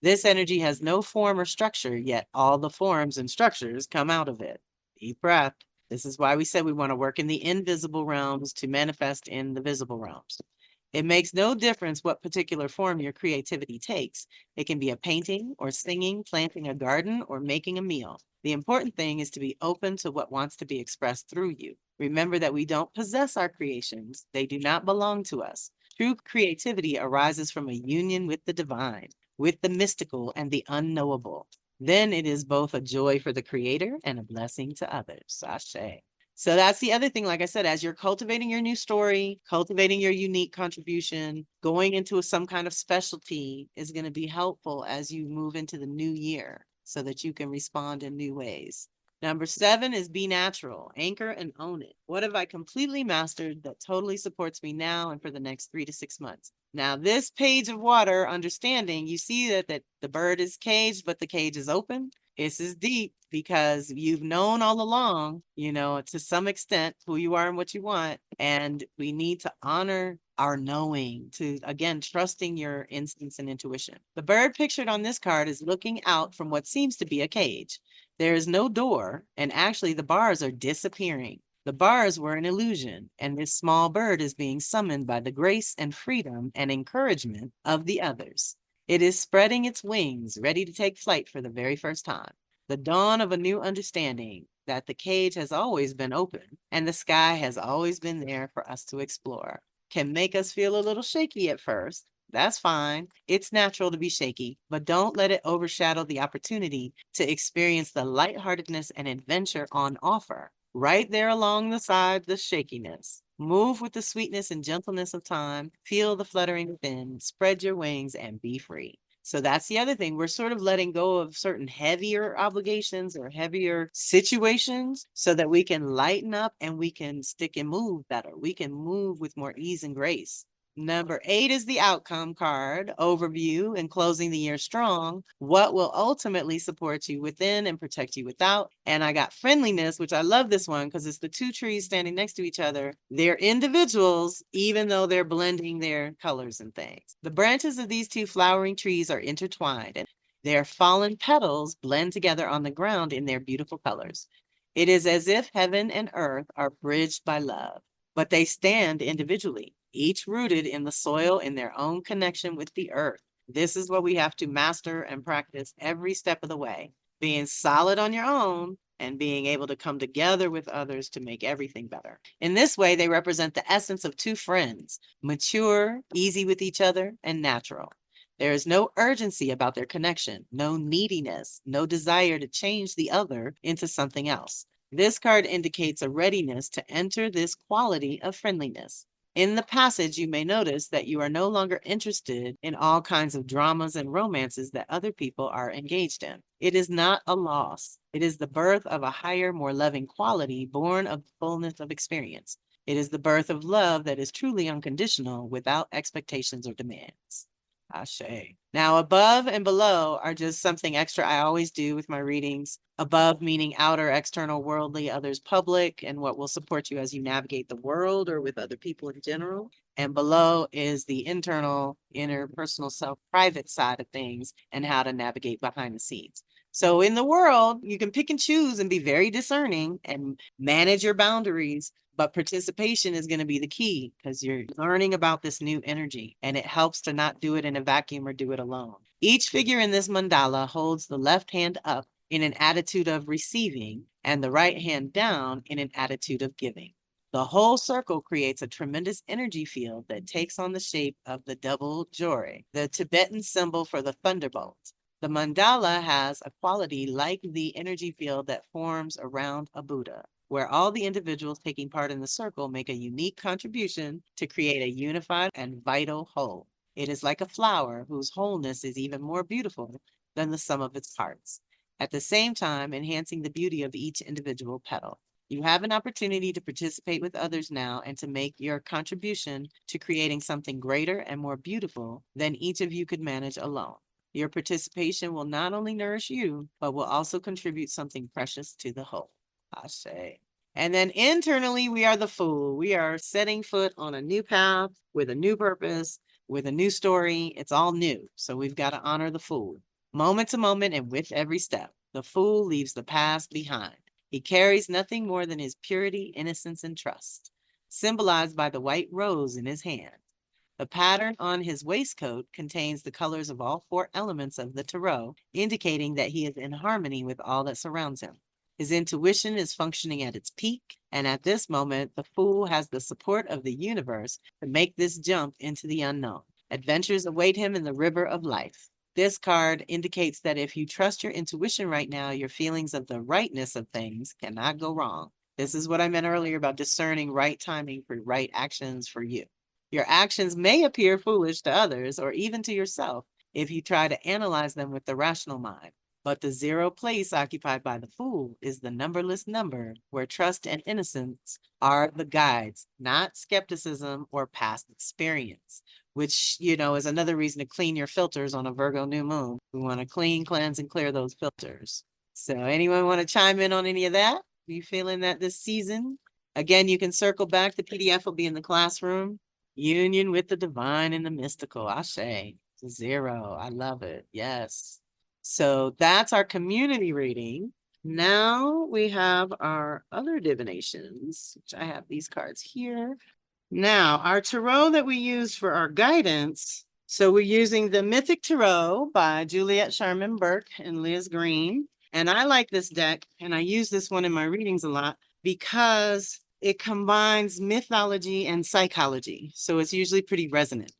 This energy has no form or structure, yet all the forms and structures come out of it. Deep breath. This is why we said we want to work in the invisible realms to manifest in the visible realms. It makes no difference what particular form your creativity takes. It can be a painting or singing, planting a garden, or making a meal. The important thing is to be open to what wants to be expressed through you. Remember that we don't possess our creations. They do not belong to us. True creativity arises from a union with the divine, with the mystical and the unknowable. Then it is both a joy for the creator and a blessing to others. Ashe. So that's the other thing, like I said, as you're cultivating your new story, cultivating your unique contribution, going into some kind of specialty is going to be helpful as you move into the new year so that you can respond in new ways. Number 7 is be natural, anchor and own it. What have I completely mastered that totally supports me now and for the next 3 to 6 months? Now, this page of water, understanding, you see that the bird is caged, but the cage is open. This is deep because you've known all along, to some extent who you are and what you want. And we need to honor our knowing, to, again, trusting your instincts and intuition. The bird pictured on this card is looking out from what seems to be a cage. There is no door, and actually the bars are disappearing. The bars were an illusion, and this small bird is being summoned by the grace and freedom and encouragement of the others. It is spreading its wings, ready to take flight for the very first time. The dawn of a new understanding that the cage has always been open and the sky has always been there for us to explore. Can make us feel a little shaky at first. That's fine. It's natural to be shaky, but don't let it overshadow the opportunity to experience the lightheartedness and adventure on offer. Right there along the side, the shakiness. Move with the sweetness and gentleness of time. Feel the fluttering within. Spread your wings and be free. So that's the other thing. We're sort of letting go of certain heavier obligations or heavier situations so that we can lighten up and we can stick and move better. We can move with more ease and grace. Number 8 is the outcome card, overview, and closing the year strong. What will ultimately support you within and protect you without? And I got friendliness, which I love this one because it's the 2 trees standing next to each other. They're individuals, even though they're blending their colors and things. The branches of these 2 flowering trees are intertwined, and their fallen petals blend together on the ground in their beautiful colors. It is as if heaven and earth are bridged by love, but they stand individually, each rooted in the soil in their own connection with the earth. This is what we have to master and practice every step of the way, being solid on your own and being able to come together with others to make everything better. In this way, they represent the essence of 2 friends, mature, easy with each other, and natural. There is no urgency about their connection, no neediness, no desire to change the other into something else. This card indicates a readiness to enter this quality of friendliness. In the passage, you may notice that you are no longer interested in all kinds of dramas and romances that other people are engaged in. It is not a loss. It is the birth of a higher, more loving quality born of the fullness of experience. It is the birth of love that is truly unconditional without expectations or demands. Ashe. Now, above and below are just something extra I always do with my readings. Above meaning outer, external, worldly, others, public, and what will support you as you navigate the world or with other people in general. And below is the internal, inner, personal self, private side of things and how to navigate behind the scenes. So in the world, you can pick and choose and be very discerning and manage your boundaries. But participation is going to be the key because you're learning about this new energy and it helps to not do it in a vacuum or do it alone. Each figure in this mandala holds the left hand up in an attitude of receiving and the right hand down in an attitude of giving. The whole circle creates a tremendous energy field that takes on the shape of the double jore, the Tibetan symbol for the thunderbolt. The mandala has a quality like the energy field that forms around a Buddha, where all the individuals taking part in the circle make a unique contribution to create a unified and vital whole. It is like a flower whose wholeness is even more beautiful than the sum of its parts, at the same time enhancing the beauty of each individual petal. You have an opportunity to participate with others now and to make your contribution to creating something greater and more beautiful than each of you could manage alone. Your participation will not only nourish you, but will also contribute something precious to the whole. Ashe. And then internally, we are the Fool. We are setting foot on a new path with a new purpose, with a new story. It's all new. So we've got to honor the Fool. Moment to moment and with every step, the Fool leaves the past behind. He carries nothing more than his purity, innocence, and trust, symbolized by the white rose in his hand. The pattern on his waistcoat contains the colors of all four elements of the tarot, indicating that he is in harmony with all that surrounds him. His intuition is functioning at its peak, and at this moment, the Fool has the support of the universe to make this jump into the unknown. Adventures await him in the river of life. This card indicates that if you trust your intuition right now, your feelings of the rightness of things cannot go wrong. This is what I meant earlier about discerning right timing for right actions for you. Your actions may appear foolish to others or even to yourself if you try to analyze them with the rational mind. But the zero place occupied by the Fool is the numberless number where trust and innocence are the guides, not skepticism or past experience, which, is another reason to clean your filters on a Virgo new moon. We want to clean, cleanse, and clear those filters. So anyone want to chime in on any of that? Are you feeling that this season? Again, you can circle back. The PDF will be in the classroom. Union with the divine and the mystical. Ashe. Zero. I love it. Yes. So that's our community reading. Now we have our other divinations, which I have these cards here. Now, our tarot that we use for our guidance. So we're using the Mythic Tarot by Juliet Sharman Burke and Liz Green. And I like this deck, and I use this one in my readings a lot because it combines mythology and psychology. So it's usually pretty resonant.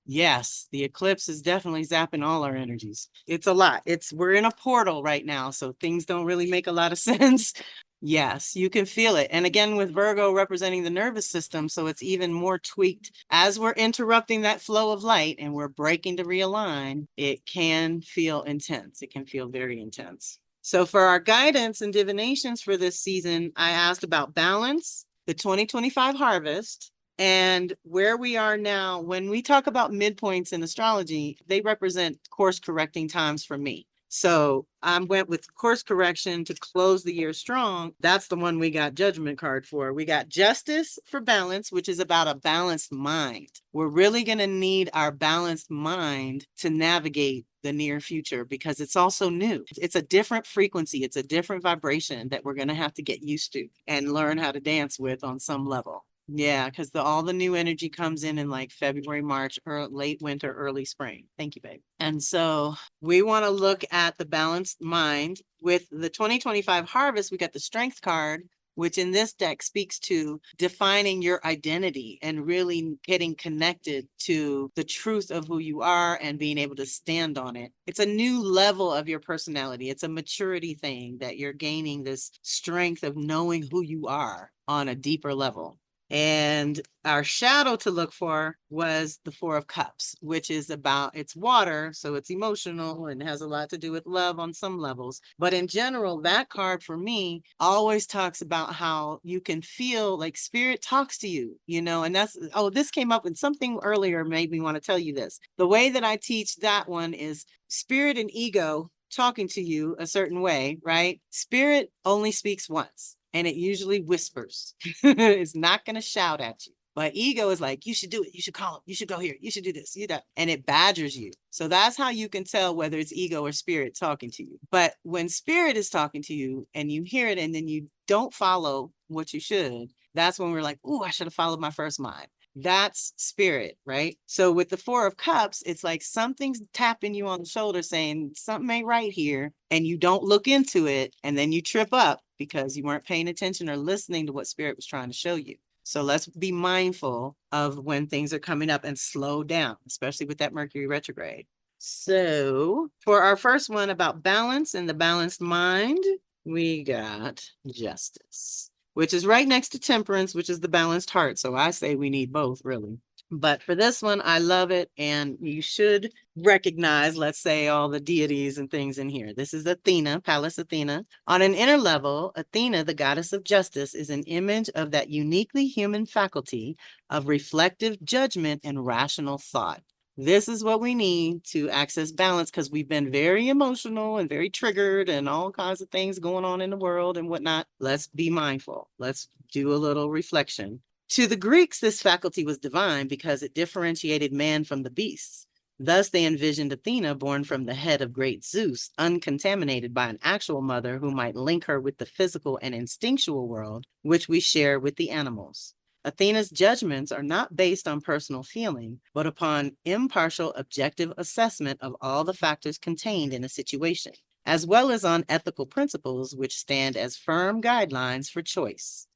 Yes, the eclipse is definitely zapping all our energies. It's a lot. We're in a portal right now, so things don't really make a lot of sense. Yes, you can feel it. And again, with Virgo representing the nervous system, so it's even more tweaked. As we're interrupting that flow of light and we're breaking to realign, it can feel intense. It can feel very intense. So for our guidance and divinations for this season, I asked about balance, the 2025 harvest, and where we are now. When we talk about midpoints in astrology, they represent course correcting times for me. So I went with course correction to close the year strong. That's the one we got judgment card for. We got justice for balance, which is about a balanced mind. We're really going to need our balanced mind to navigate the near future because it's also new. It's a different frequency. It's a different vibration that we're going to have to get used to and learn how to dance with on some level. Yeah, because all the new energy comes in like February, March, or late winter, early spring. Thank you, babe. And so we want to look at the balanced mind. With the 2025 harvest, we got the strength card, which in this deck speaks to defining your identity and really getting connected to the truth of who you are and being able to stand on it. It's a new level of your personality. It's a maturity thing that you're gaining, this strength of knowing who you are on a deeper level. And our shadow to look for was the Four of Cups, which is about, it's water, so it's emotional and has a lot to do with love on some levels. But in general, that card for me always talks about how you can feel like spirit talks to you, you know, and that's, oh, this came up in something earlier, made me want to tell you this. The way that I teach that one is spirit and ego talking to you a certain way, right? Spirit only speaks once, and it usually whispers. It's not going to shout at you. But ego is like, you should do it. You should call him. You should go here. You should do this. You know, and it badgers you. So that's how you can tell whether it's ego or spirit talking to you. But when spirit is talking to you and you hear it and then you don't follow what you should, that's when we're like, oh, I should have followed my first mind. That's spirit, right? So with the Four of Cups, it's like something's tapping you on the shoulder saying something ain't right here, and you don't look into it, and then you trip up because you weren't paying attention or listening to what spirit was trying to show you. So let's be mindful of when things are coming up and slow down, especially with that Mercury retrograde. So for our first one about balance and the balanced mind, we got Justice, which is right next to Temperance, which is the balanced heart. So I say we need both, really. But for this one, I love it. And you should recognize, let's say, all the deities and things in here. This is Athena, Pallas Athena. On an inner level, Athena, the goddess of justice, is an image of that uniquely human faculty of reflective judgment and rational thought. This is what we need to access balance, because we've been very emotional and very triggered and all kinds of things going on in the world and whatnot. Let's be mindful. Let's do a little reflection. To the Greeks, this faculty was divine because it differentiated man from the beasts. Thus, they envisioned Athena born from the head of great Zeus, uncontaminated by an actual mother who might link her with the physical and instinctual world, which we share with the animals. Athena's judgments are not based on personal feeling, but upon impartial, objective assessment of all the factors contained in a situation, as well as on ethical principles which stand as firm guidelines for choice.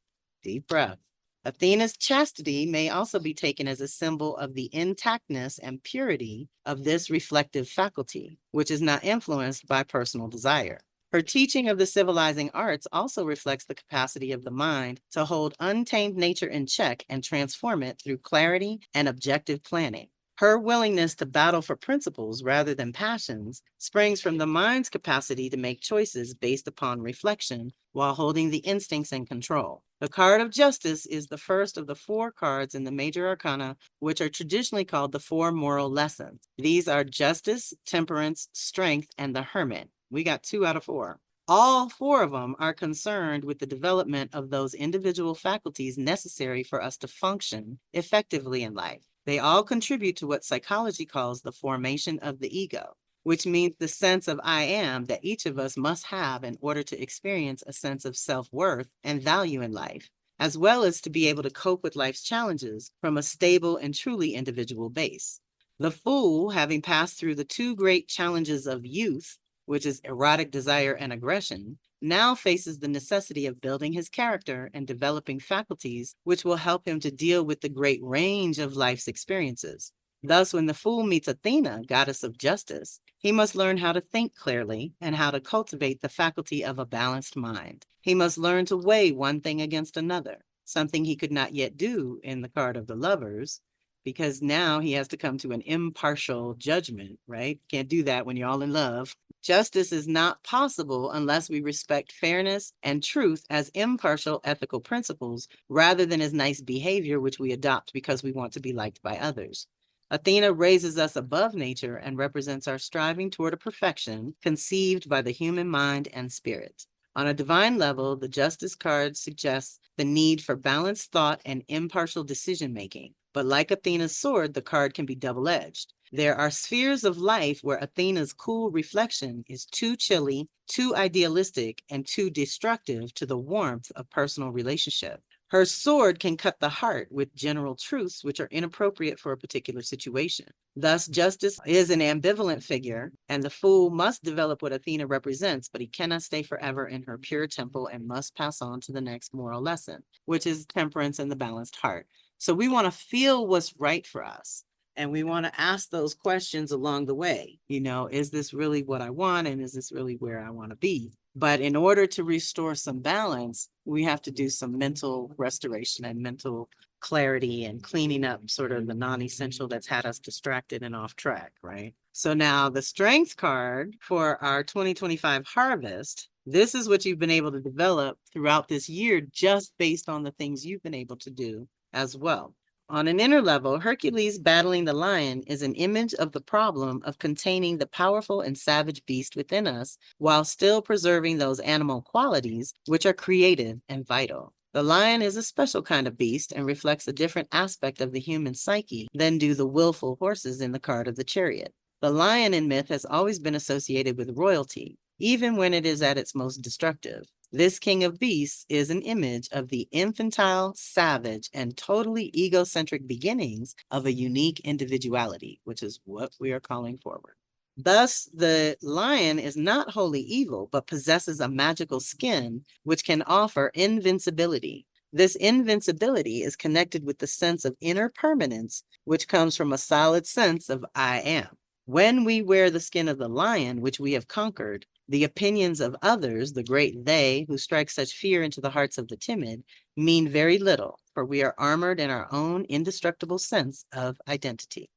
Deep breath. Athena's chastity may also be taken as a symbol of the intactness and purity of this reflective faculty, which is not influenced by personal desire. Her teaching of the civilizing arts also reflects the capacity of the mind to hold untamed nature in check and transform it through clarity and objective planning. Her willingness to battle for principles rather than passions springs from the mind's capacity to make choices based upon reflection while holding the instincts in control. The card of Justice is the first of the 4 cards in the major arcana, which are traditionally called the 4 moral lessons. These are Justice, Temperance, Strength, and the Hermit. We got 2 out of 4. All 4 of them are concerned with the development of those individual faculties necessary for us to function effectively in life. They all contribute to what psychology calls the formation of the ego, which means the sense of I am that each of us must have in order to experience a sense of self-worth and value in life, as well as to be able to cope with life's challenges from a stable and truly individual base. The Fool, having passed through the 2 great challenges of youth, which is erotic desire and aggression, now faces the necessity of building his character and developing faculties which will help him to deal with the great range of life's experiences. Thus, when the Fool meets Athena, goddess of justice, he must learn how to think clearly and how to cultivate the faculty of a balanced mind. He must learn to weigh one thing against another, something he could not yet do in the card of the Lovers, because now he has to come to an impartial judgment, right? Can't do that when you're all in love. Justice is not possible unless we respect fairness and truth as impartial ethical principles rather than as nice behavior, which we adopt because we want to be liked by others. Athena raises us above nature and represents our striving toward a perfection conceived by the human mind and spirit. On a divine level, the Justice card suggests the need for balanced thought and impartial decision-making. But like Athena's sword, the card can be double-edged. There are spheres of life where Athena's cool reflection is too chilly, too idealistic, and too destructive to the warmth of personal relationship. Her sword can cut the heart with general truths which are inappropriate for a particular situation. Thus, Justice is an ambivalent figure, and the Fool must develop what Athena represents, but he cannot stay forever in her pure temple and must pass on to the next moral lesson, which is temperance and the balanced heart. So we want to feel what's right for us. And we want to ask those questions along the way. You know, is this really what I want? And is this really where I want to be? But in order to restore some balance, we have to do some mental restoration and mental clarity and cleaning up sort of the non-essential that's had us distracted and off track, right? So now the strength card for our 2025 harvest, this is what you've been able to develop throughout this year, just based on the things you've been able to do as well. On an inner level, Hercules battling the lion is an image of the problem of containing the powerful and savage beast within us while still preserving those animal qualities which are creative and vital. The lion is a special kind of beast and reflects a different aspect of the human psyche than do the willful horses in the card of the chariot. The lion in myth has always been associated with royalty, even when it is at its most destructive. This king of beasts is an image of the infantile, savage, and totally egocentric beginnings of a unique individuality, which is what we are calling forward. Thus, the lion is not wholly evil, but possesses a magical skin which can offer invincibility. This invincibility is connected with the sense of inner permanence, which comes from a solid sense of I am. When we wear the skin of the lion, which we have conquered, the opinions of others, the great they, who strike such fear into the hearts of the timid, mean very little, for we are armored in our own indestructible sense of identity.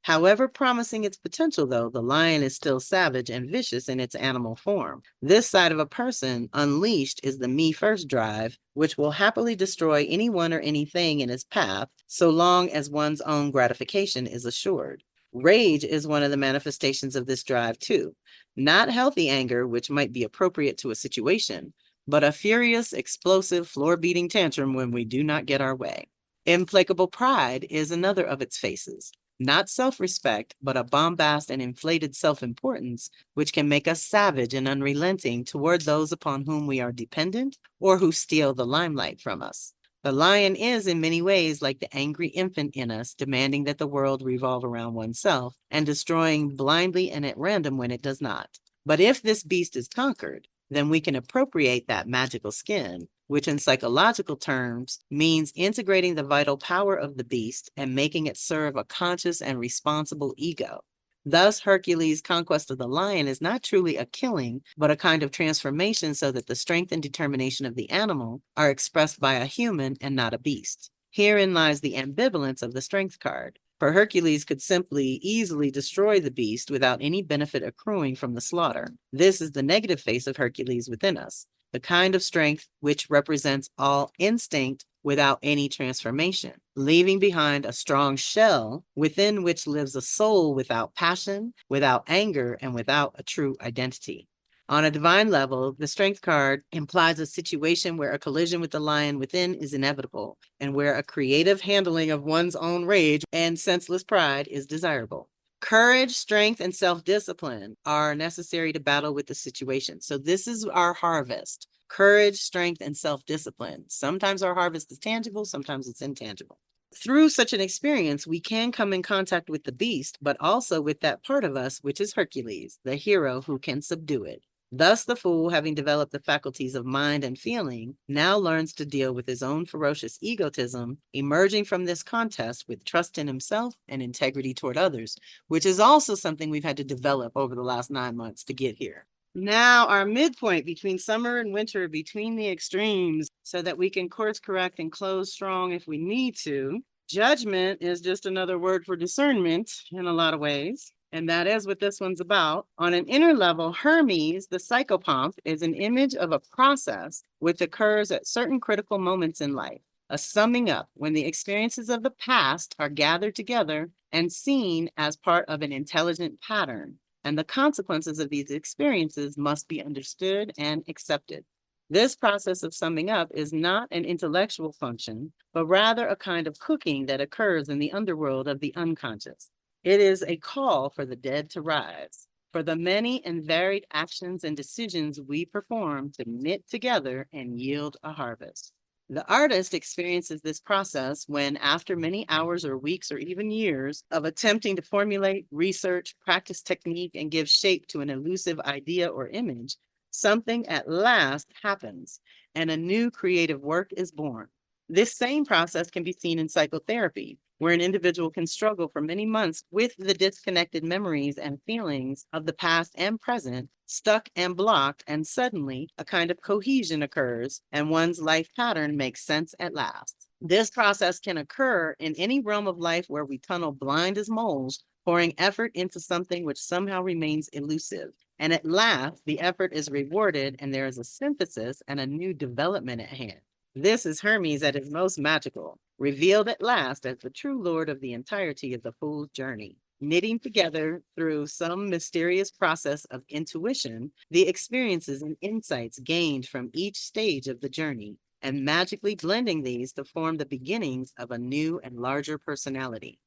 However promising its potential, though, the lion is still savage and vicious in its animal form. This side of a person, unleashed, is the me first drive, which will happily destroy anyone or anything in its path, so long as one's own gratification is assured. Rage is one of the manifestations of this drive, too. Not healthy anger, which might be appropriate to a situation, but a furious, explosive, floor-beating tantrum when we do not get our way. Implacable pride is another of its faces. Not self-respect, but a bombast and inflated self-importance, which can make us savage and unrelenting toward those upon whom we are dependent or who steal the limelight from us. The lion is in many ways like the angry infant in us, demanding that the world revolve around oneself and destroying blindly and at random when it does not. But if this beast is conquered, then we can appropriate that magical skin, which in psychological terms means integrating the vital power of the beast and making it serve a conscious and responsible ego. Thus, Hercules' conquest of the lion is not truly a killing, but a kind of transformation so that the strength and determination of the animal are expressed by a human and not a beast. Herein lies the ambivalence of the strength card. For Hercules could simply, easily destroy the beast without any benefit accruing from the slaughter. This is the negative face of Hercules within us, the kind of strength which represents all instinct without any transformation, leaving behind a strong shell within which lives a soul without passion, without anger, and without a true identity. On a divine level, the strength card implies a situation where a collision with the lion within is inevitable, and where a creative handling of one's own rage and senseless pride is desirable. Courage, strength, and self-discipline are necessary to battle with the situation. So this is our harvest. Courage, strength, and self-discipline. Sometimes our harvest is tangible, sometimes it's intangible. Through such an experience, we can come in contact with the beast, but also with that part of us, which is Hercules, the hero who can subdue it. Thus, the fool, having developed the faculties of mind and feeling, now learns to deal with his own ferocious egotism, emerging from this contest with trust in himself and integrity toward others, which is also something we've had to develop over the last 9 months to get here. Now, our midpoint between summer and winter, between the extremes, so that we can course correct and close strong if we need to. Judgment is just another word for discernment in a lot of ways. And that is what this one's about. On an inner level, Hermes, the psychopomp, is an image of a process which occurs at certain critical moments in life. A summing up when the experiences of the past are gathered together and seen as part of an intelligent pattern. And the consequences of these experiences must be understood and accepted. This process of summing up is not an intellectual function, but rather a kind of cooking that occurs in the underworld of the unconscious. It is a call for the dead to rise, for the many and varied actions and decisions we perform to knit together and yield a harvest. The artist experiences this process when, after many hours or weeks or even years of attempting to formulate, research, practice technique, and give shape to an elusive idea or image, something at last happens and a new creative work is born. This same process can be seen in psychotherapy, where an individual can struggle for many months with the disconnected memories and feelings of the past and present, stuck and blocked, and suddenly a kind of cohesion occurs and one's life pattern makes sense at last. This process can occur in any realm of life where we tunnel blind as moles, pouring effort into something which somehow remains elusive. And at last, the effort is rewarded and there is a synthesis and a new development at hand. This is Hermes at his most magical, revealed at last as the true lord of the entirety of the fool's journey, knitting together through some mysterious process of intuition the experiences and insights gained from each stage of the journey, and magically blending these to form the beginnings of a new and larger personality.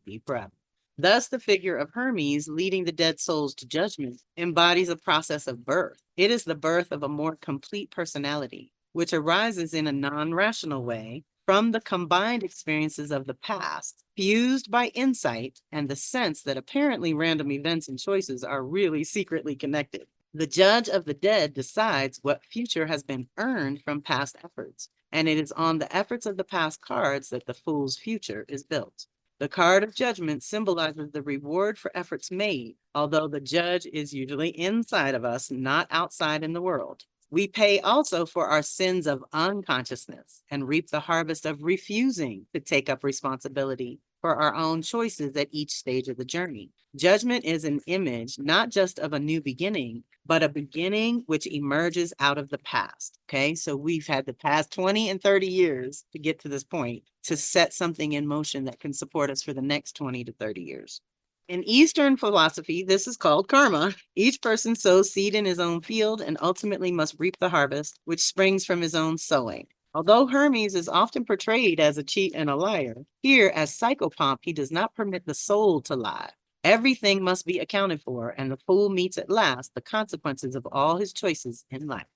Deep breath. Thus, the figure of Hermes leading the dead souls to judgment embodies a process of birth. It is the birth of a more complete personality, which arises in a non-rational way from the combined experiences of the past, fused by insight and the sense that apparently random events and choices are really secretly connected. The judge of the dead decides what future has been earned from past efforts, and it is on the efforts of the past cards that the fool's future is built. The card of judgment symbolizes the reward for efforts made, although the judge is usually inside of us, not outside in the world. We pay also for our sins of unconsciousness and reap the harvest of refusing to take up responsibility for our own choices at each stage of the journey. Judgment is an image, not just of a new beginning, but a beginning which emerges out of the past. Okay, so we've had the past 20 and 30 years to get to this point to set something in motion that can support us for the next 20 to 30 years. In Eastern philosophy, this is called karma. Each person sows seed in his own field and ultimately must reap the harvest, which springs from his own sowing. Although Hermes is often portrayed as a cheat and a liar, here as psychopomp, he does not permit the soul to lie. Everything must be accounted for, and the fool meets at last the consequences of all his choices in life.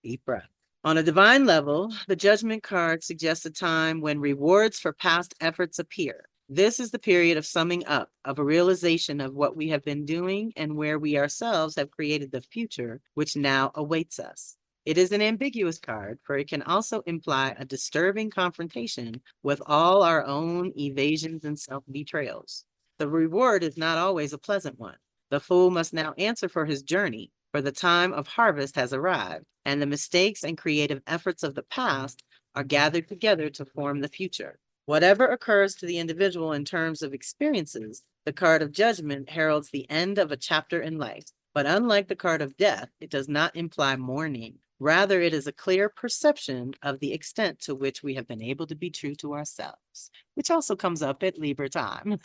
Deep breath. On a divine level, the judgment card suggests a time when rewards for past efforts appear. This is the period of summing up, of a realization of what we have been doing and where we ourselves have created the future which now awaits us. It is an ambiguous card, for it can also imply a disturbing confrontation with all our own evasions and self-betrayals. The reward is not always a pleasant one. The fool must now answer for his journey, for the time of harvest has arrived, and the mistakes and creative efforts of the past are gathered together to form the future. Whatever occurs to the individual in terms of experiences, the card of judgment heralds the end of a chapter in life. But unlike the card of death, it does not imply mourning. Rather, it is a clear perception of the extent to which we have been able to be true to ourselves, which also comes up at Libra time,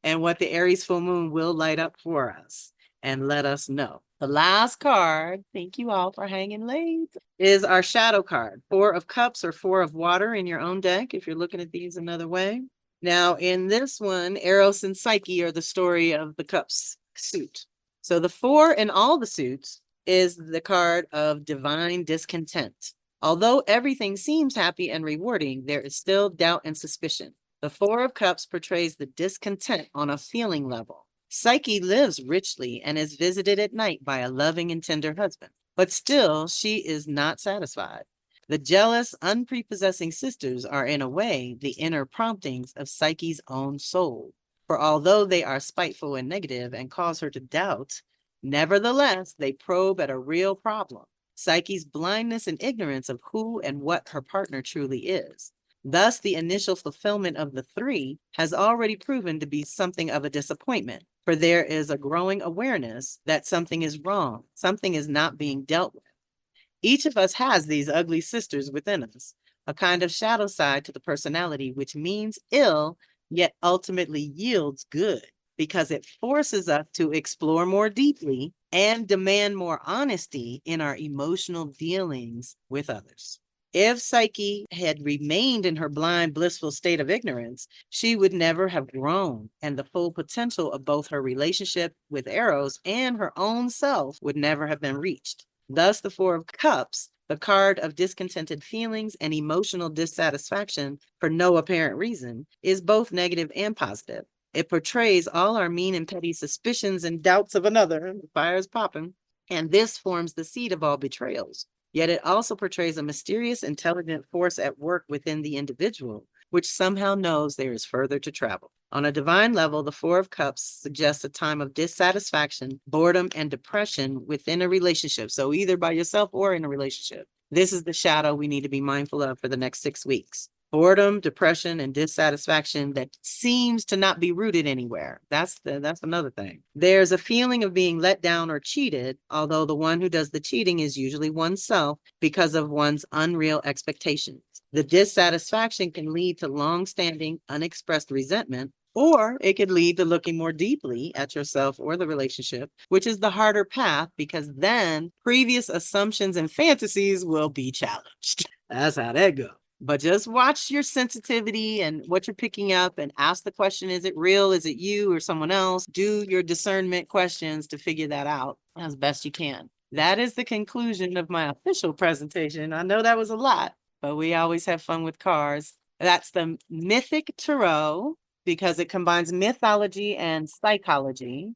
and what the Aries full moon will light up for us and let us know. The last card, thank you all for hanging late, is our shadow card, 4 of Cups or 4 of Water in your own deck, if you're looking at these another way. Now, in this one, Eros and Psyche are the story of the Cups suit. So the 4 in all the suits is the card of divine discontent. Although everything seems happy and rewarding, there is still doubt and suspicion. The 4 of Cups portrays the discontent on a feeling level. Psyche lives richly and is visited at night by a loving and tender husband, but still she is not satisfied. The jealous, unprepossessing sisters are in a way the inner promptings of Psyche's own soul. For although they are spiteful and negative and cause her to doubt, nevertheless, they probe at a real problem, Psyche's blindness and ignorance of who and what her partner truly is. Thus, the initial fulfillment of the 3 has already proven to be something of a disappointment, for there is a growing awareness that something is wrong, something is not being dealt with. Each of us has these ugly sisters within us, a kind of shadow side to the personality, which means ill, yet ultimately yields good, because it forces us to explore more deeply and demand more honesty in our emotional dealings with others. If Psyche had remained in her blind, blissful state of ignorance, she would never have grown, and the full potential of both her relationship with Eros and her own self would never have been reached. Thus, the 4 of Cups, the card of discontented feelings and emotional dissatisfaction for no apparent reason, is both negative and positive. It portrays all our mean and petty suspicions and doubts of another, the fire's popping, and this forms the seed of all betrayals. Yet it also portrays a mysterious, intelligent force at work within the individual, which somehow knows there is further to travel. On a divine level, the Four of Cups suggests a time of dissatisfaction, boredom, and depression within a relationship. So either by yourself or in a relationship. This is the shadow we need to be mindful of for the next 6 weeks. Boredom, depression, and dissatisfaction that seems to not be rooted anywhere. That's another thing. There's a feeling of being let down or cheated, although the one who does the cheating is usually oneself because of one's unreal expectations. The dissatisfaction can lead to long-standing, unexpressed resentment, or it could lead to looking more deeply at yourself or the relationship, which is the harder path because then previous assumptions and fantasies will be challenged. That's how that goes. But just watch your sensitivity and what you're picking up and ask the question, is it real? Is it you or someone else? Do your discernment questions to figure that out as best you can. That is the conclusion of my official presentation. I know that was a lot, but we always have fun with cards. That's the Mythic Tarot because it combines mythology and psychology.